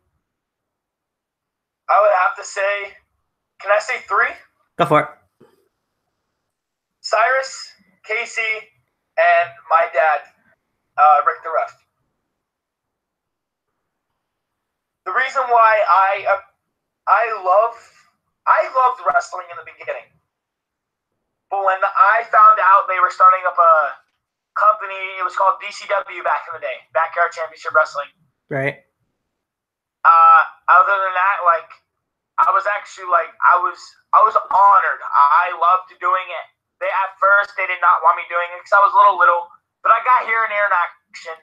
I would have to say, can I say three? Go for it. Cyrus, Casey, and my dad, Rick the Ref. The reason why I loved wrestling in the beginning, but when I found out they were starting up a company, it was called DCW back in the day, Backyard Championship Wrestling. Right. Other than that, like, I was actually like, I was honored. I loved doing it. At first they did not want me doing it because I was a little, but I got here in action.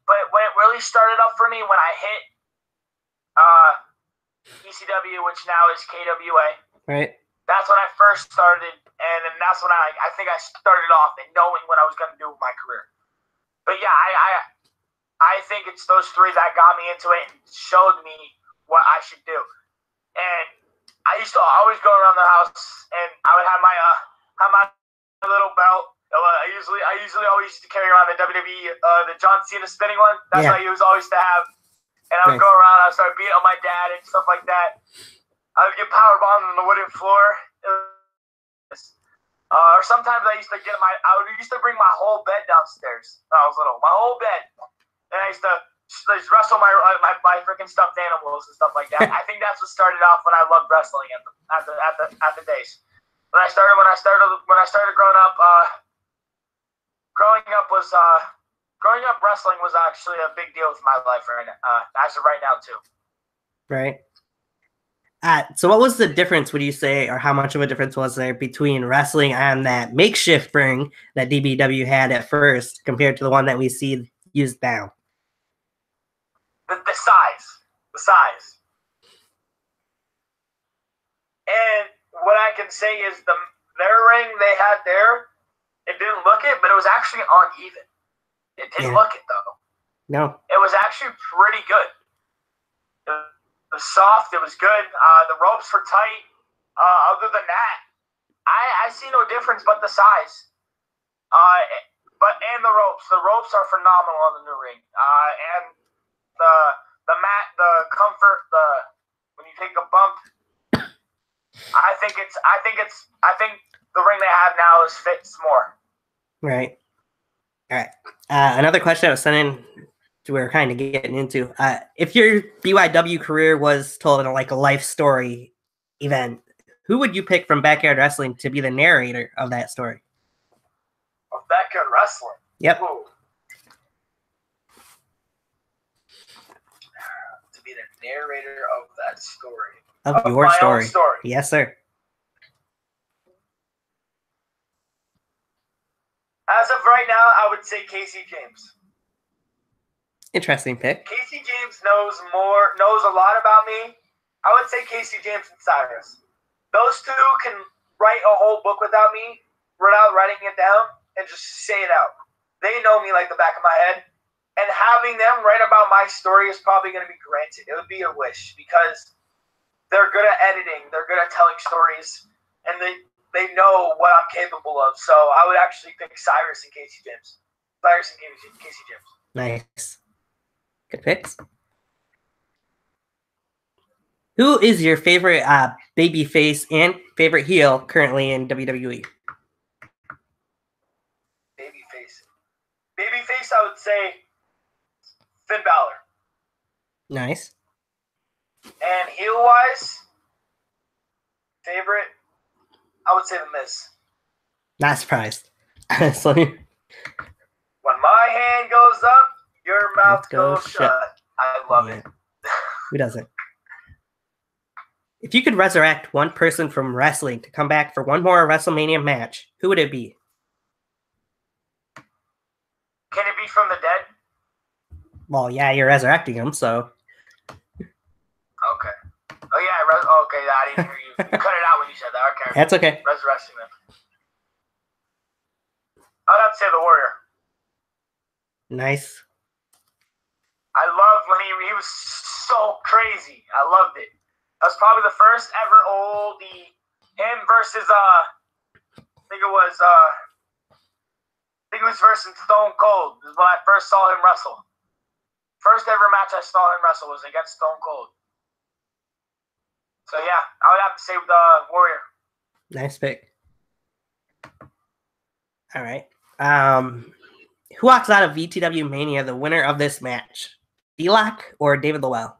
But when it really started up for me, when I hit ECW, which now is KWA, right? That's when I first started, and then that's when I think I started off and knowing what I was going to do with my career. But yeah, I think it's those three that got me into it and showed me what I should do. And I used to always go around the house, and I would have my little belt. I usually always used to carry around the WWE, the John Cena spinning one. That's what I used always to have. And I would go around, I would start beating on my dad and stuff like that. I would get power bombed on the wooden floor. Or sometimes I used to bring my whole bed downstairs when I was little. My whole bed. And I used to just wrestle my freaking stuffed animals and stuff like that. I think that's what started off when I loved wrestling at the days. When I started growing up, growing up wrestling was actually a big deal with my life right now, as of right now too. Right. So what was the difference, would you say, or how much of a difference was there between wrestling on that makeshift ring that DBW had at first compared to the one that we see used now? The size. And what I can say is their ring they had there It didn't look it, but it was actually uneven. It didn't look it though. No. It was actually pretty good. It was soft. It was good. The ropes were tight. Other than that, I see no difference but the size. And the ropes. The ropes are phenomenal on the new ring. And the mat, the comfort, when you take a bump, I think the ring they have now fits more. Right. All right. Another question I was sending, we were kind of getting into. If your BYW career was told in like a life story event, who would you pick from Backyard Wrestling to be the narrator of that story? Of Backyard Wrestling? Yep. Ooh. To be the narrator of that story. Of your my story. Own story. Yes, sir. As of right now, I would say Casey James. Interesting pick. Casey James knows a lot about me. I would say Casey James and Cyrus. Those two can write a whole book without me, without writing it down, and just say it out. They know me like the back of my head. And having them write about my story is probably going to be granted. It would be a wish because they're good at editing. They're good at telling stories. And they know what I'm capable of. So I would actually pick Cyrus and Casey James. Cyrus and Casey James. Nice. Good picks. Who is your favorite babyface and favorite heel currently in WWE? Babyface, I would say Finn Balor. Nice. And heel-wise, favorite, I would say The Miz. Not surprised. Honestly. When my hand goes up, your mouth goes shut. I love it. Who doesn't? If you could resurrect one person from wrestling to come back for one more WrestleMania match, who would it be? Can it be from the dead? Well, yeah, you're resurrecting him, so. Okay. Oh, yeah. Okay, I didn't hear you. You cut it out when you said that. Okay. That's okay. Resurrecting them. I'd have to say the Warrior. Nice. I loved when he was so crazy. I loved it. That was probably the first ever oldie. Him versus I think it was versus Stone Cold. This is when I first saw him wrestle. First ever match I saw him wrestle was against Stone Cold. So yeah, I would have to say the Warrior. Nice pick. All right. Who walks out of VTW Mania the winner of this match? D-Lock or David Lowell?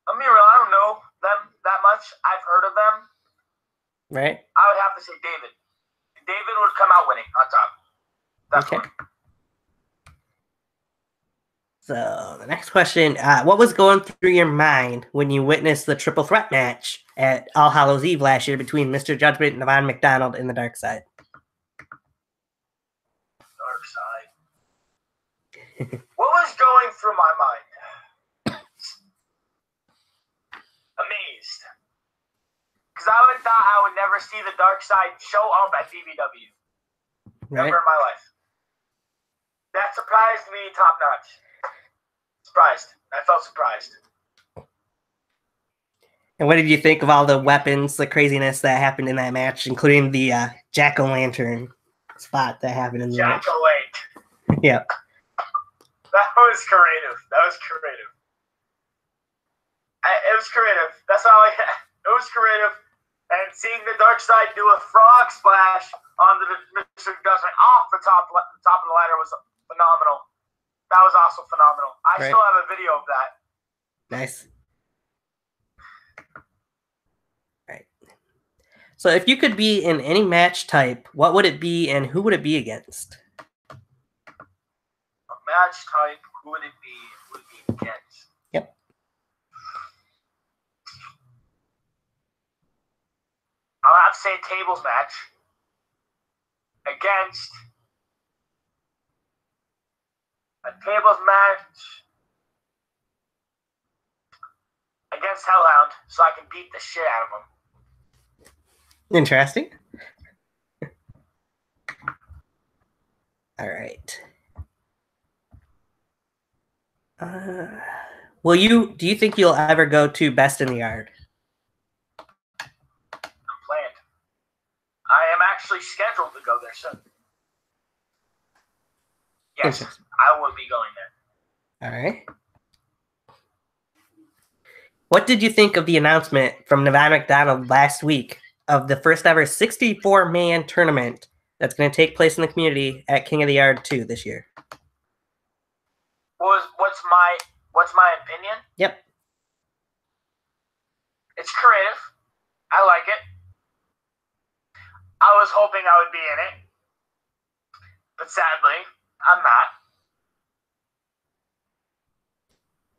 I mean, I don't know them that much. I've heard of them. Right. I would have to say David. David would come out winning on top. Definitely. Okay. So the next question, what was going through your mind when you witnessed the triple threat match at All Hallows Eve last year between Mr. Judgment, Devon McDonald, and the Dark Side? Dark Side. What was going through my mind? Amazed. Because I thought I would never see the Dark Side show up at DBW. Right. Never in my life. That surprised me top notch. Surprised. I felt surprised. And what did you think of all the weapons, the craziness that happened in that match, including the jack-o'-lantern spot that happened in the match? Jack-o'-lantern. Yeah. That was creative. It was creative. That's all I had. It was creative. And seeing the Dark Side do a frog splash on the Mr. Judgment off the top of the ladder was phenomenal. That was also phenomenal. I still have a video of that. Nice. All right. So if you could be in any match type, what would it be and who would it be against? A match type, who would it be? Who would it be against? Yep. I'll have to say a tables match against Hellhound, so I can beat the shit out of him. Interesting. All right. Do you think you'll ever go to Best in the Yard? I'm planned. I am actually scheduled to go there soon. Yes, I will be going there. All right. What did you think of the announcement from Nevada McDonald last week of the first ever 64-man tournament that's going to take place in the community at King of the Yard 2 this year? What's my opinion? Yep. It's creative. I like it. I was hoping I would be in it, but sadly, I'm not.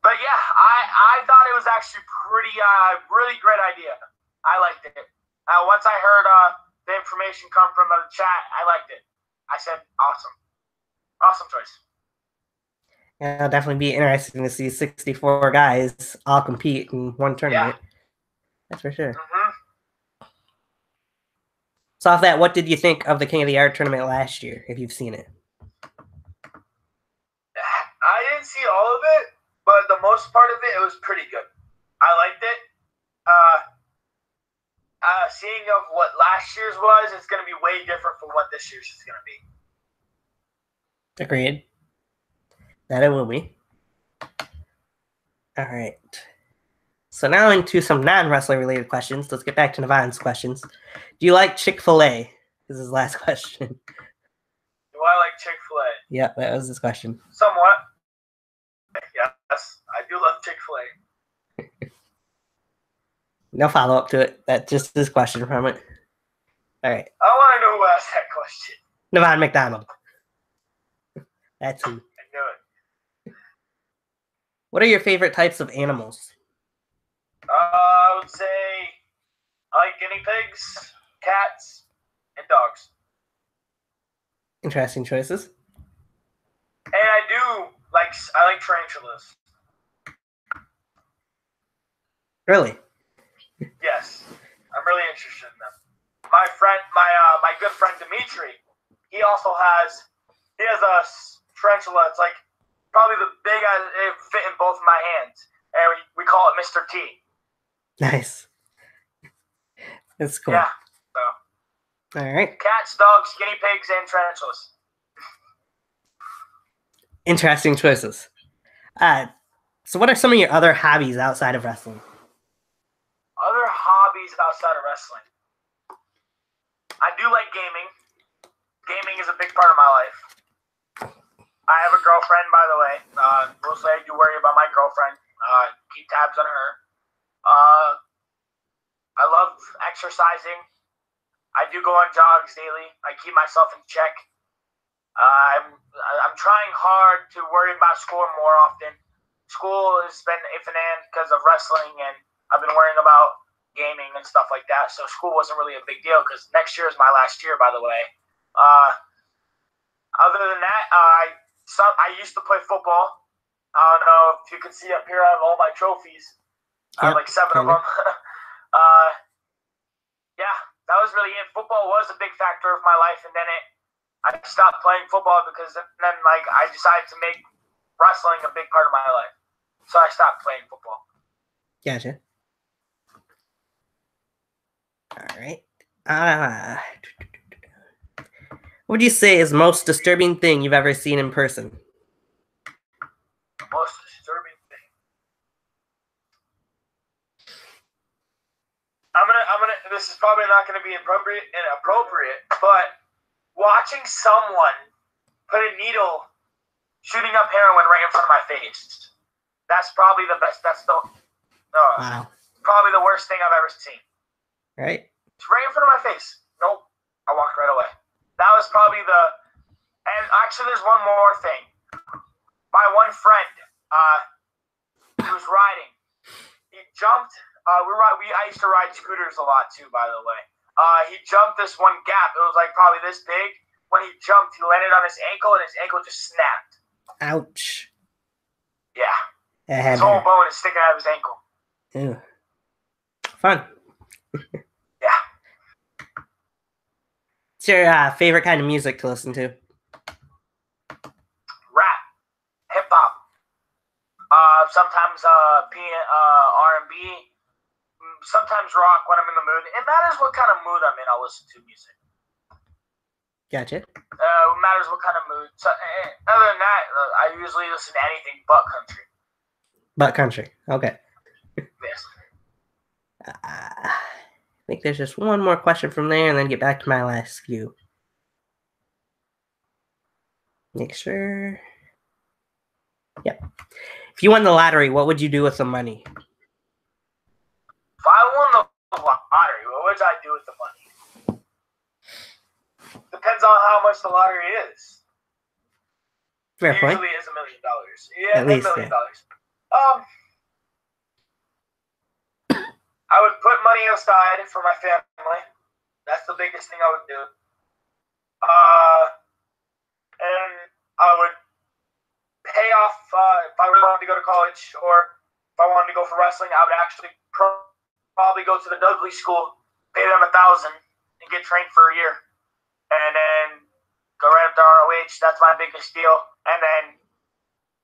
But yeah, I thought it was actually really great idea. I liked it. Once I heard the information come from the chat, I liked it. I said, awesome. Awesome choice. Yeah, it'll definitely be interesting to see 64 guys all compete in one tournament. Yeah. That's for sure. Mm-hmm. So off that, what did you think of the King of the Yard tournament last year, if you've seen it? I didn't see all of it, but the most part of it was pretty good. I liked it. Seeing of what last year's was, it's going to be way different from what this year's is going to be. Agreed. That it will be. All right. So now into some non-wrestler related questions. Let's get back to Navon's questions. Do you like Chick-fil-A? This is his last question. Do I like Chick-fil-A? Yeah, that was his question. Somewhat. Yes, I do love Chick-fil-A. No follow-up to it. That's just his question from it. All right. I want to know who asked that question. Nevada McDonald. That's who. I knew it. What are your favorite types of animals? I would say I like guinea pigs, cats, and dogs. Interesting choices. And I like tarantulas. Really? Yes, I'm really interested in them. My good friend Dimitri, he has a tarantula. It's like probably the big it fit in both of my hands, and we call it Mr. T. Nice. That's cool. Yeah. So. All right. Cats, dogs, guinea pigs, and tarantulas. Interesting choices. So what are some of your other hobbies outside of wrestling? Other hobbies outside of wrestling. I do like gaming. Gaming is a big part of my life. I have a girlfriend, by the way. Mostly I do worry about my girlfriend. Keep tabs on her. I love exercising. I do go on jogs daily. I keep myself in check. I'm trying hard to worry about school more often. School has been if and and because of wrestling, and I've been worrying about gaming and stuff like that. So school wasn't really a big deal because next year is my last year, by the way. Other than that, I used to play football. I don't know if you can see up here, I have all my trophies. I have like 7 of them. Yeah, that was really it. Football was a big factor of my life, and then I stopped playing football because then I decided to make wrestling a big part of my life. So I stopped playing football. Gotcha. All right. What would you say is the most disturbing thing you've ever seen in person? Most disturbing thing. This is probably not gonna be inappropriate, but watching someone put a needle shooting up heroin right in front of my face. That's probably the best. Wow. Probably the worst thing I've ever seen. Right? It's right in front of my face. Nope. I walked right away. That was probably and actually there's one more thing. My one friend, he was riding. He jumped. I used to ride scooters a lot too, by the way. He jumped this one gap. It was like probably this big. When he jumped, he landed on his ankle, and his ankle just snapped. Ouch. Yeah. His whole bone is sticking out of his ankle. Ew. Fun. Yeah. What's your favorite kind of music to listen to? Rap, hip hop, sometimes R&B, sometimes rock when I'm in the mood. It matters what kind of mood I'm in. I'll listen to music. Gotcha. It matters what kind of mood. So, other than that, I usually listen to anything but country. But country. Okay. Yes. I think there's just one more question from there, and then get back to my last few. Make sure. Yep. If you won the lottery, what would you do with the money? If I won the lottery, what would I do with the money? Depends on how much the lottery is. Fair point. Usually it's $1 million. Yeah, At least, $1 million. I would put money aside for my family. That's the biggest thing I would do. And I would pay off if I really wanted to go to college, or if I wanted to go for wrestling, I would actually probably go to the Dudley School, pay them $1,000, and get trained for a year, and then go right up to ROH. That's my biggest deal. And then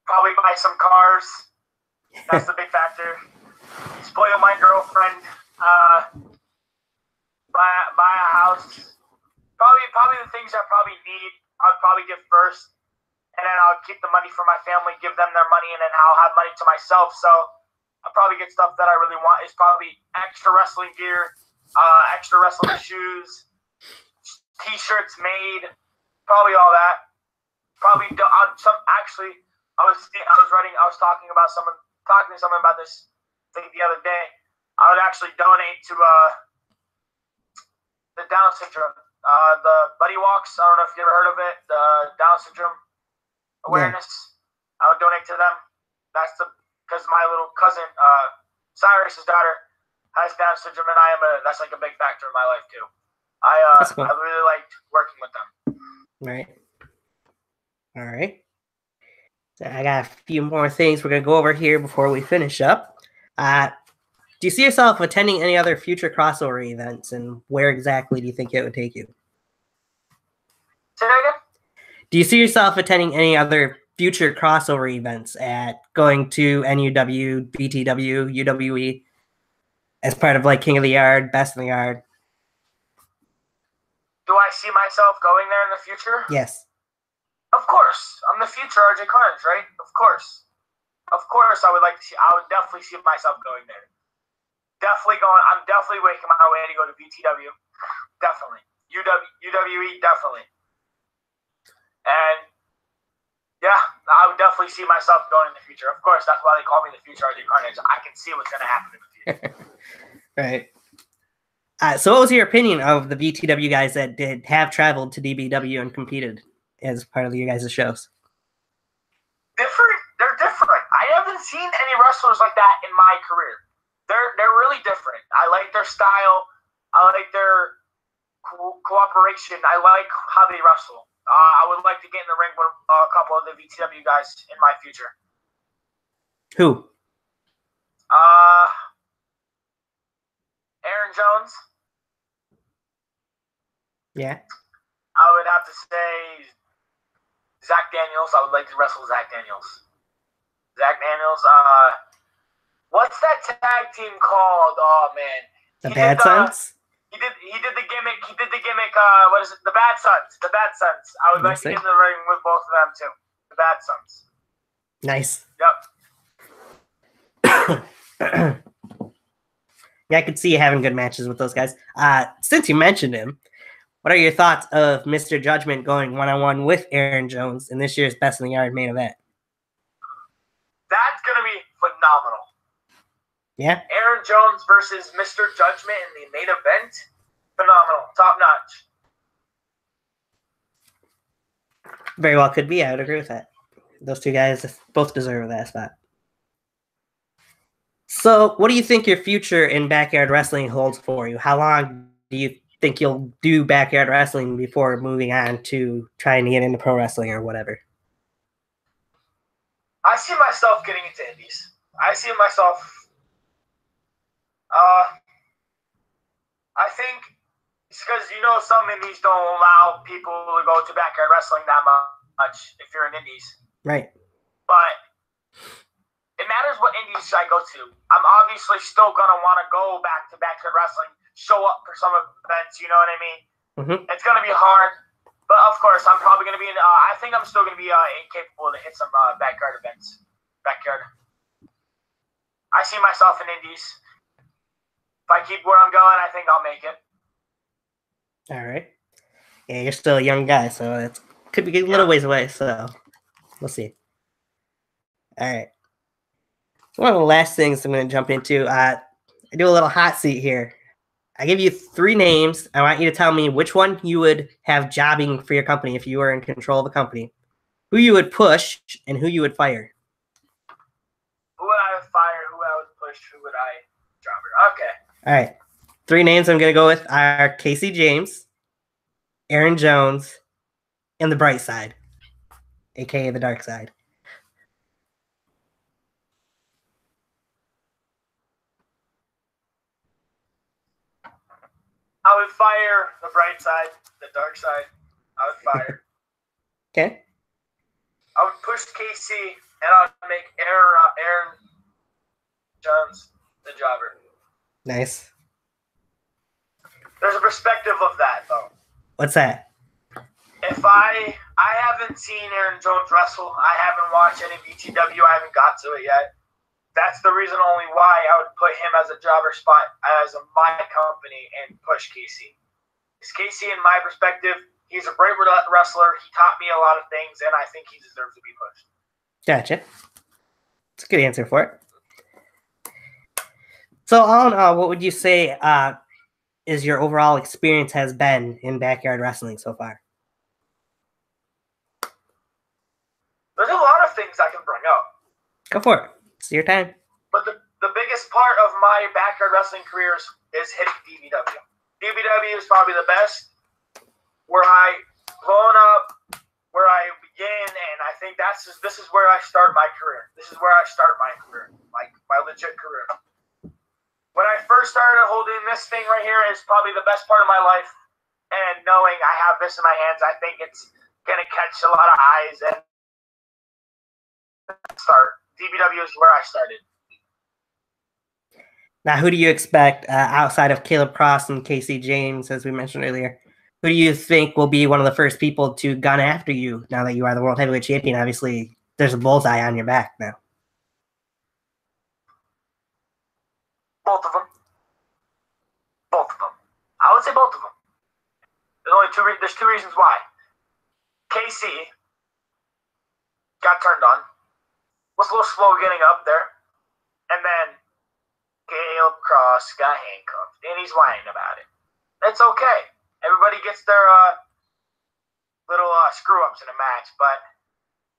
probably buy some cars. That's the big factor. Spoil my girlfriend. Buy a house. Probably the things I probably need, I'd probably give first. And then I'll keep the money for my family, give them their money, and then I'll have money to myself. So I'll probably get stuff that I really want. It's probably extra wrestling gear, extra wrestling shoes, T-shirts made, probably all that. Probably actually, I was talking to someone about this thing the other day. I would actually donate to the Down syndrome, the Buddy Walks. I don't know if you ever heard of it. The Down syndrome awareness. Yeah. I would donate to them. Because my little cousin, Cyrus's daughter, has Down syndrome, and that's like a big factor in my life too. Cool. I really liked working with them. Right. All right. So I got a few more things we're gonna go over here before we finish up. Do you see yourself attending any other future crossover events, and where exactly do you think it would take you? Say that again? Do you see yourself attending any other future crossover events, at going to NUW, BTW, UWE, as part of like King of the Yard, Best in the Yard? Do I see myself going there in the future? Yes. Of course. I'm the future RJ Carnage, right? Of course. Of course, I would definitely see myself going there. I'm definitely making my way to go to BTW. Definitely. UWE, definitely. And yeah, I would definitely see myself going in the future. Of course, that's why they call me the future RJ Carnage. I can see what's going to happen in the future. Right. So what was your opinion of the BTW guys that have traveled to DBW and competed as part of your guys' shows? Different. They're different. I haven't seen any wrestlers like that in my career. They're really different. I like their style. I like their cooperation. I like how they wrestle. I would like to get in the ring with a couple of the BTW guys in my future. Who? Aaron Jones. Yeah. I would have to say Zach Daniels. I would like to wrestle Zach Daniels. Zach Daniels. What's that tag team called? Oh man. The Bad Sons? He did the gimmick. What is it? The Bad Sons. The Bad Sons. I would like to get in the ring with both of them too. The Bad Sons. Nice. Yep. Yeah, I could see you having good matches with those guys. Since you mentioned him, what are your thoughts of Mr. Judgment going one-on-one with Aaron Jones in this year's Best in the Yard main event? That's going to be phenomenal. Yeah? Aaron Jones versus Mr. Judgment in the main event. Phenomenal. Top notch. Very well could be. I would agree with that. Those two guys both deserve that spot. So, what do you think your future in backyard wrestling holds for you? How long do you think you'll do backyard wrestling before moving on to trying to get into pro wrestling or whatever? I see myself getting into indies. I see myself... I think it's because, know, some indies don't allow people to go to backyard wrestling that much if you're in indies. Right. But it matters what indies I go to. I'm obviously still going to want to go back to backyard wrestling, show up for some events, you know what I mean? Mm-hmm. It's going to be hard. But, of course, I'm probably going to be I think I'm still going to be capable to hit some backyard events. Backyard. I see myself in indies. If I keep where I'm going, I think I'll make it. All right. Yeah, you're still a young guy, so it could be a little ways away, so we'll see. All right. So one of the last things I'm going to jump into, I do a little hot seat here. I give you 3 names. I want you to tell me which one you would have jobbing for your company if you were in control of the company, who you would push, and who you would fire. Who would I fire? Who I would push? Who would I job? Okay. All right. 3 names I'm going to go with are Casey James, Aaron Jones, and the bright side, a.k.a. the dark side. I would fire the bright side, the dark side. I would fire. Okay. I would push KC, and I would make Aaron Jones the jobber. Nice. There's a perspective of that, though. What's that? If I haven't seen Aaron Jones wrestle, I haven't watched any DTW, I haven't got to it yet. That's the reason only why I would put him as a jobber spot as my company and push Casey. Because Casey, in my perspective, he's a great wrestler. He taught me a lot of things, and I think he deserves to be pushed. Gotcha. That's a good answer for it. So, all in all, what would you say is your overall experience has been in backyard wrestling so far? There's a lot of things I can bring up. Go for it. It's your time. But the biggest part of my backyard wrestling career is hitting DBW. DBW is probably the best. Where I grown up, where I begin, and I think this is where I start my career. This is where I start my career, like my legit career. When I first started holding this thing right here is probably the best part of my life, and knowing I have this in my hands, I think it's gonna catch a lot of eyes and start. DBW is where I started. Now, who do you expect outside of Caleb Cross and Casey James, as we mentioned earlier? Who do you think will be one of the first people to gun after you now that you are the World Heavyweight Champion? Obviously, there's a bullseye on your back now. Both of them. Both of them. I would say both of them. There's 2 reasons why. Casey got turned on. Was a little slow getting up there. And then Caleb Cross got handcuffed. And he's whining about it. That's okay. Everybody gets their little screw-ups in a match. But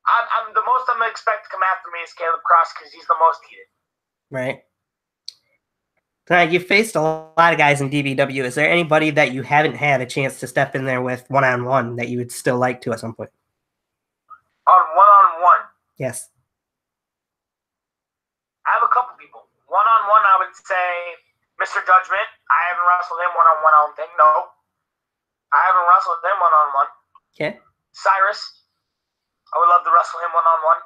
I'm the most I'm going to expect to come after me is Caleb Cross because he's the most heated. Right. Now, you've faced a lot of guys in DBW. Is there anybody that you haven't had a chance to step in there with one-on-one that you would still like to at some point? On one-on-one? Yes. I have a couple people. One-on-one, I would say Mr. Judgment. I haven't wrestled him one-on-one, I don't think. No. I haven't wrestled him one-on-one. Okay. Cyrus. I would love to wrestle him one-on-one.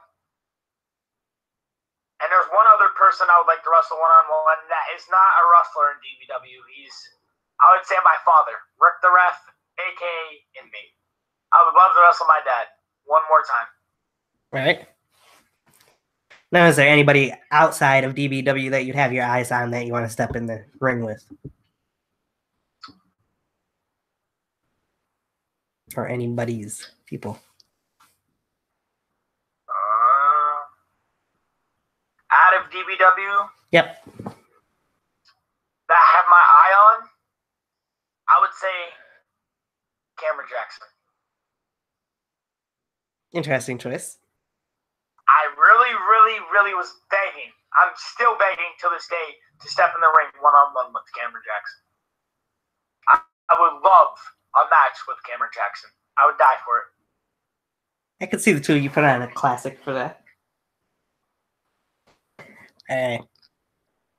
And there's one other person I would like to wrestle one-on-one that is not a wrestler in DBW. He's, I would say, my father, Rick the Ref, a.k.a. in me. I would love to wrestle my dad one more time. Right. Now, is there anybody outside of DBW that you'd have your eyes on that you want to step in the ring with? Or anybody's people? Out of DBW? Yep. That I have my eye on? I would say Cameron Jackson. Interesting choice. I really was begging. I'm still begging till this day to step in the ring one-on-one with Cameron Jackson. I would love a match with Cameron Jackson. I would die for it. I could see the two of you put on a classic for that.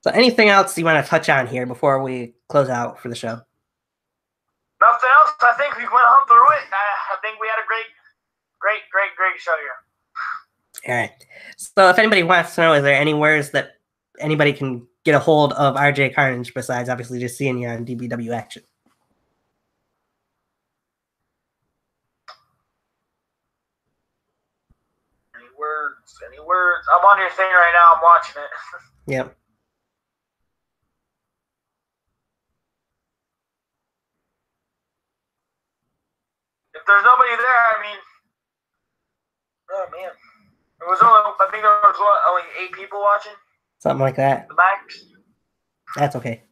So anything else you want to touch on here before we close out for the show? No, Nothing else. I think we went on through it. I think we had a great show here. All right. So if anybody wants to know, is there anywhere that anybody can get a hold of RJ Carnage besides obviously just seeing you on DBW action? Any words? I'm on your thing right now. I'm watching it. Yep. If there's nobody there, I mean, oh man, it was only. I think there was only 8 people watching. Something like that. The max. That's okay.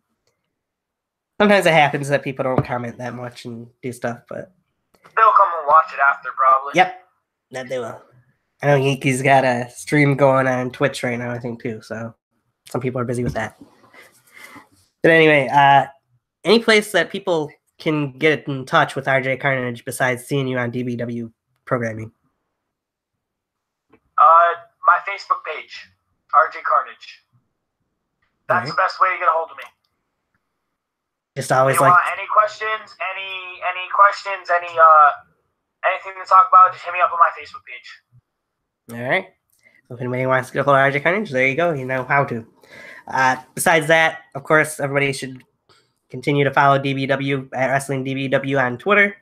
Sometimes it happens that people don't comment that much and do stuff, but They'll come and watch it after, probably. yep, that they will. I know Yankee's got a stream going on Twitch right now, I think, too. So some people are busy with that. But anyway, any place that people can get in touch with RJ Carnage besides seeing you on DBW programming? My Facebook page, RJ Carnage. That's the best way to get a hold of me. Just always if you want any questions, anything to talk about, just hit me up on my Facebook page. All right. So if anybody wants to get a hold of RJ Carnage, there you go. You know how to. Besides that, of course, everybody should continue to follow DBW at Wrestling DBW on Twitter.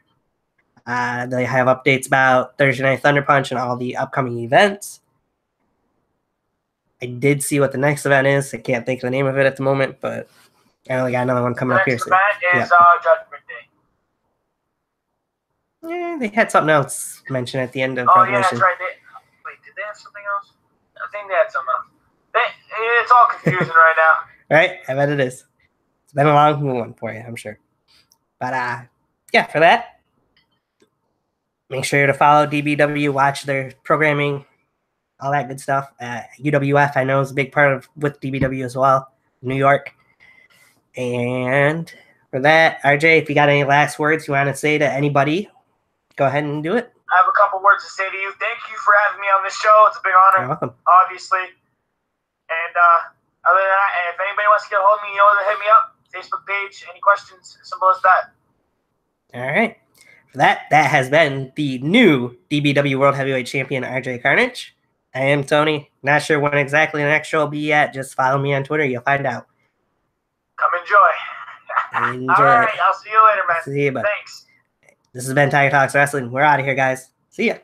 They have updates about Thursday Night Thunder Punch and all the upcoming events. I did see what the next event is. I can't think of the name of it at the moment, but I only got another one coming up here. The next event is Judgment Day. Yeah, they had something else mentioned at the end of Oh, Revolution. yeah, that's right. Wait, did they have something else? I think they had something else. It's all confusing right now. Right? I bet it is. It's been a long one for you, I'm sure. But yeah, for that, make sure to follow DBW, watch their programming, all that good stuff. UWF, I know, is a big part of with DBW as well, New York. And for that, RJ, if you got any last words you want to say to anybody, go ahead and do it. I have a couple words to say to you. Thank you for having me on this show. It's a big honor. You're welcome. Obviously. And other than that, if anybody wants to get a hold of me, you know, hit me up. Facebook page. Any questions? Simple as that. All right. For that has been the new DBW World Heavyweight Champion, RJ Carnage. I am Tony. Not sure when exactly the next show will be at. Just follow me on Twitter. You'll find out. Come enjoy. Enjoy. All right. I'll see you later, man. See you, bud. Thanks. This has been Tiger Talks Wrestling. We're out of here, guys. See ya.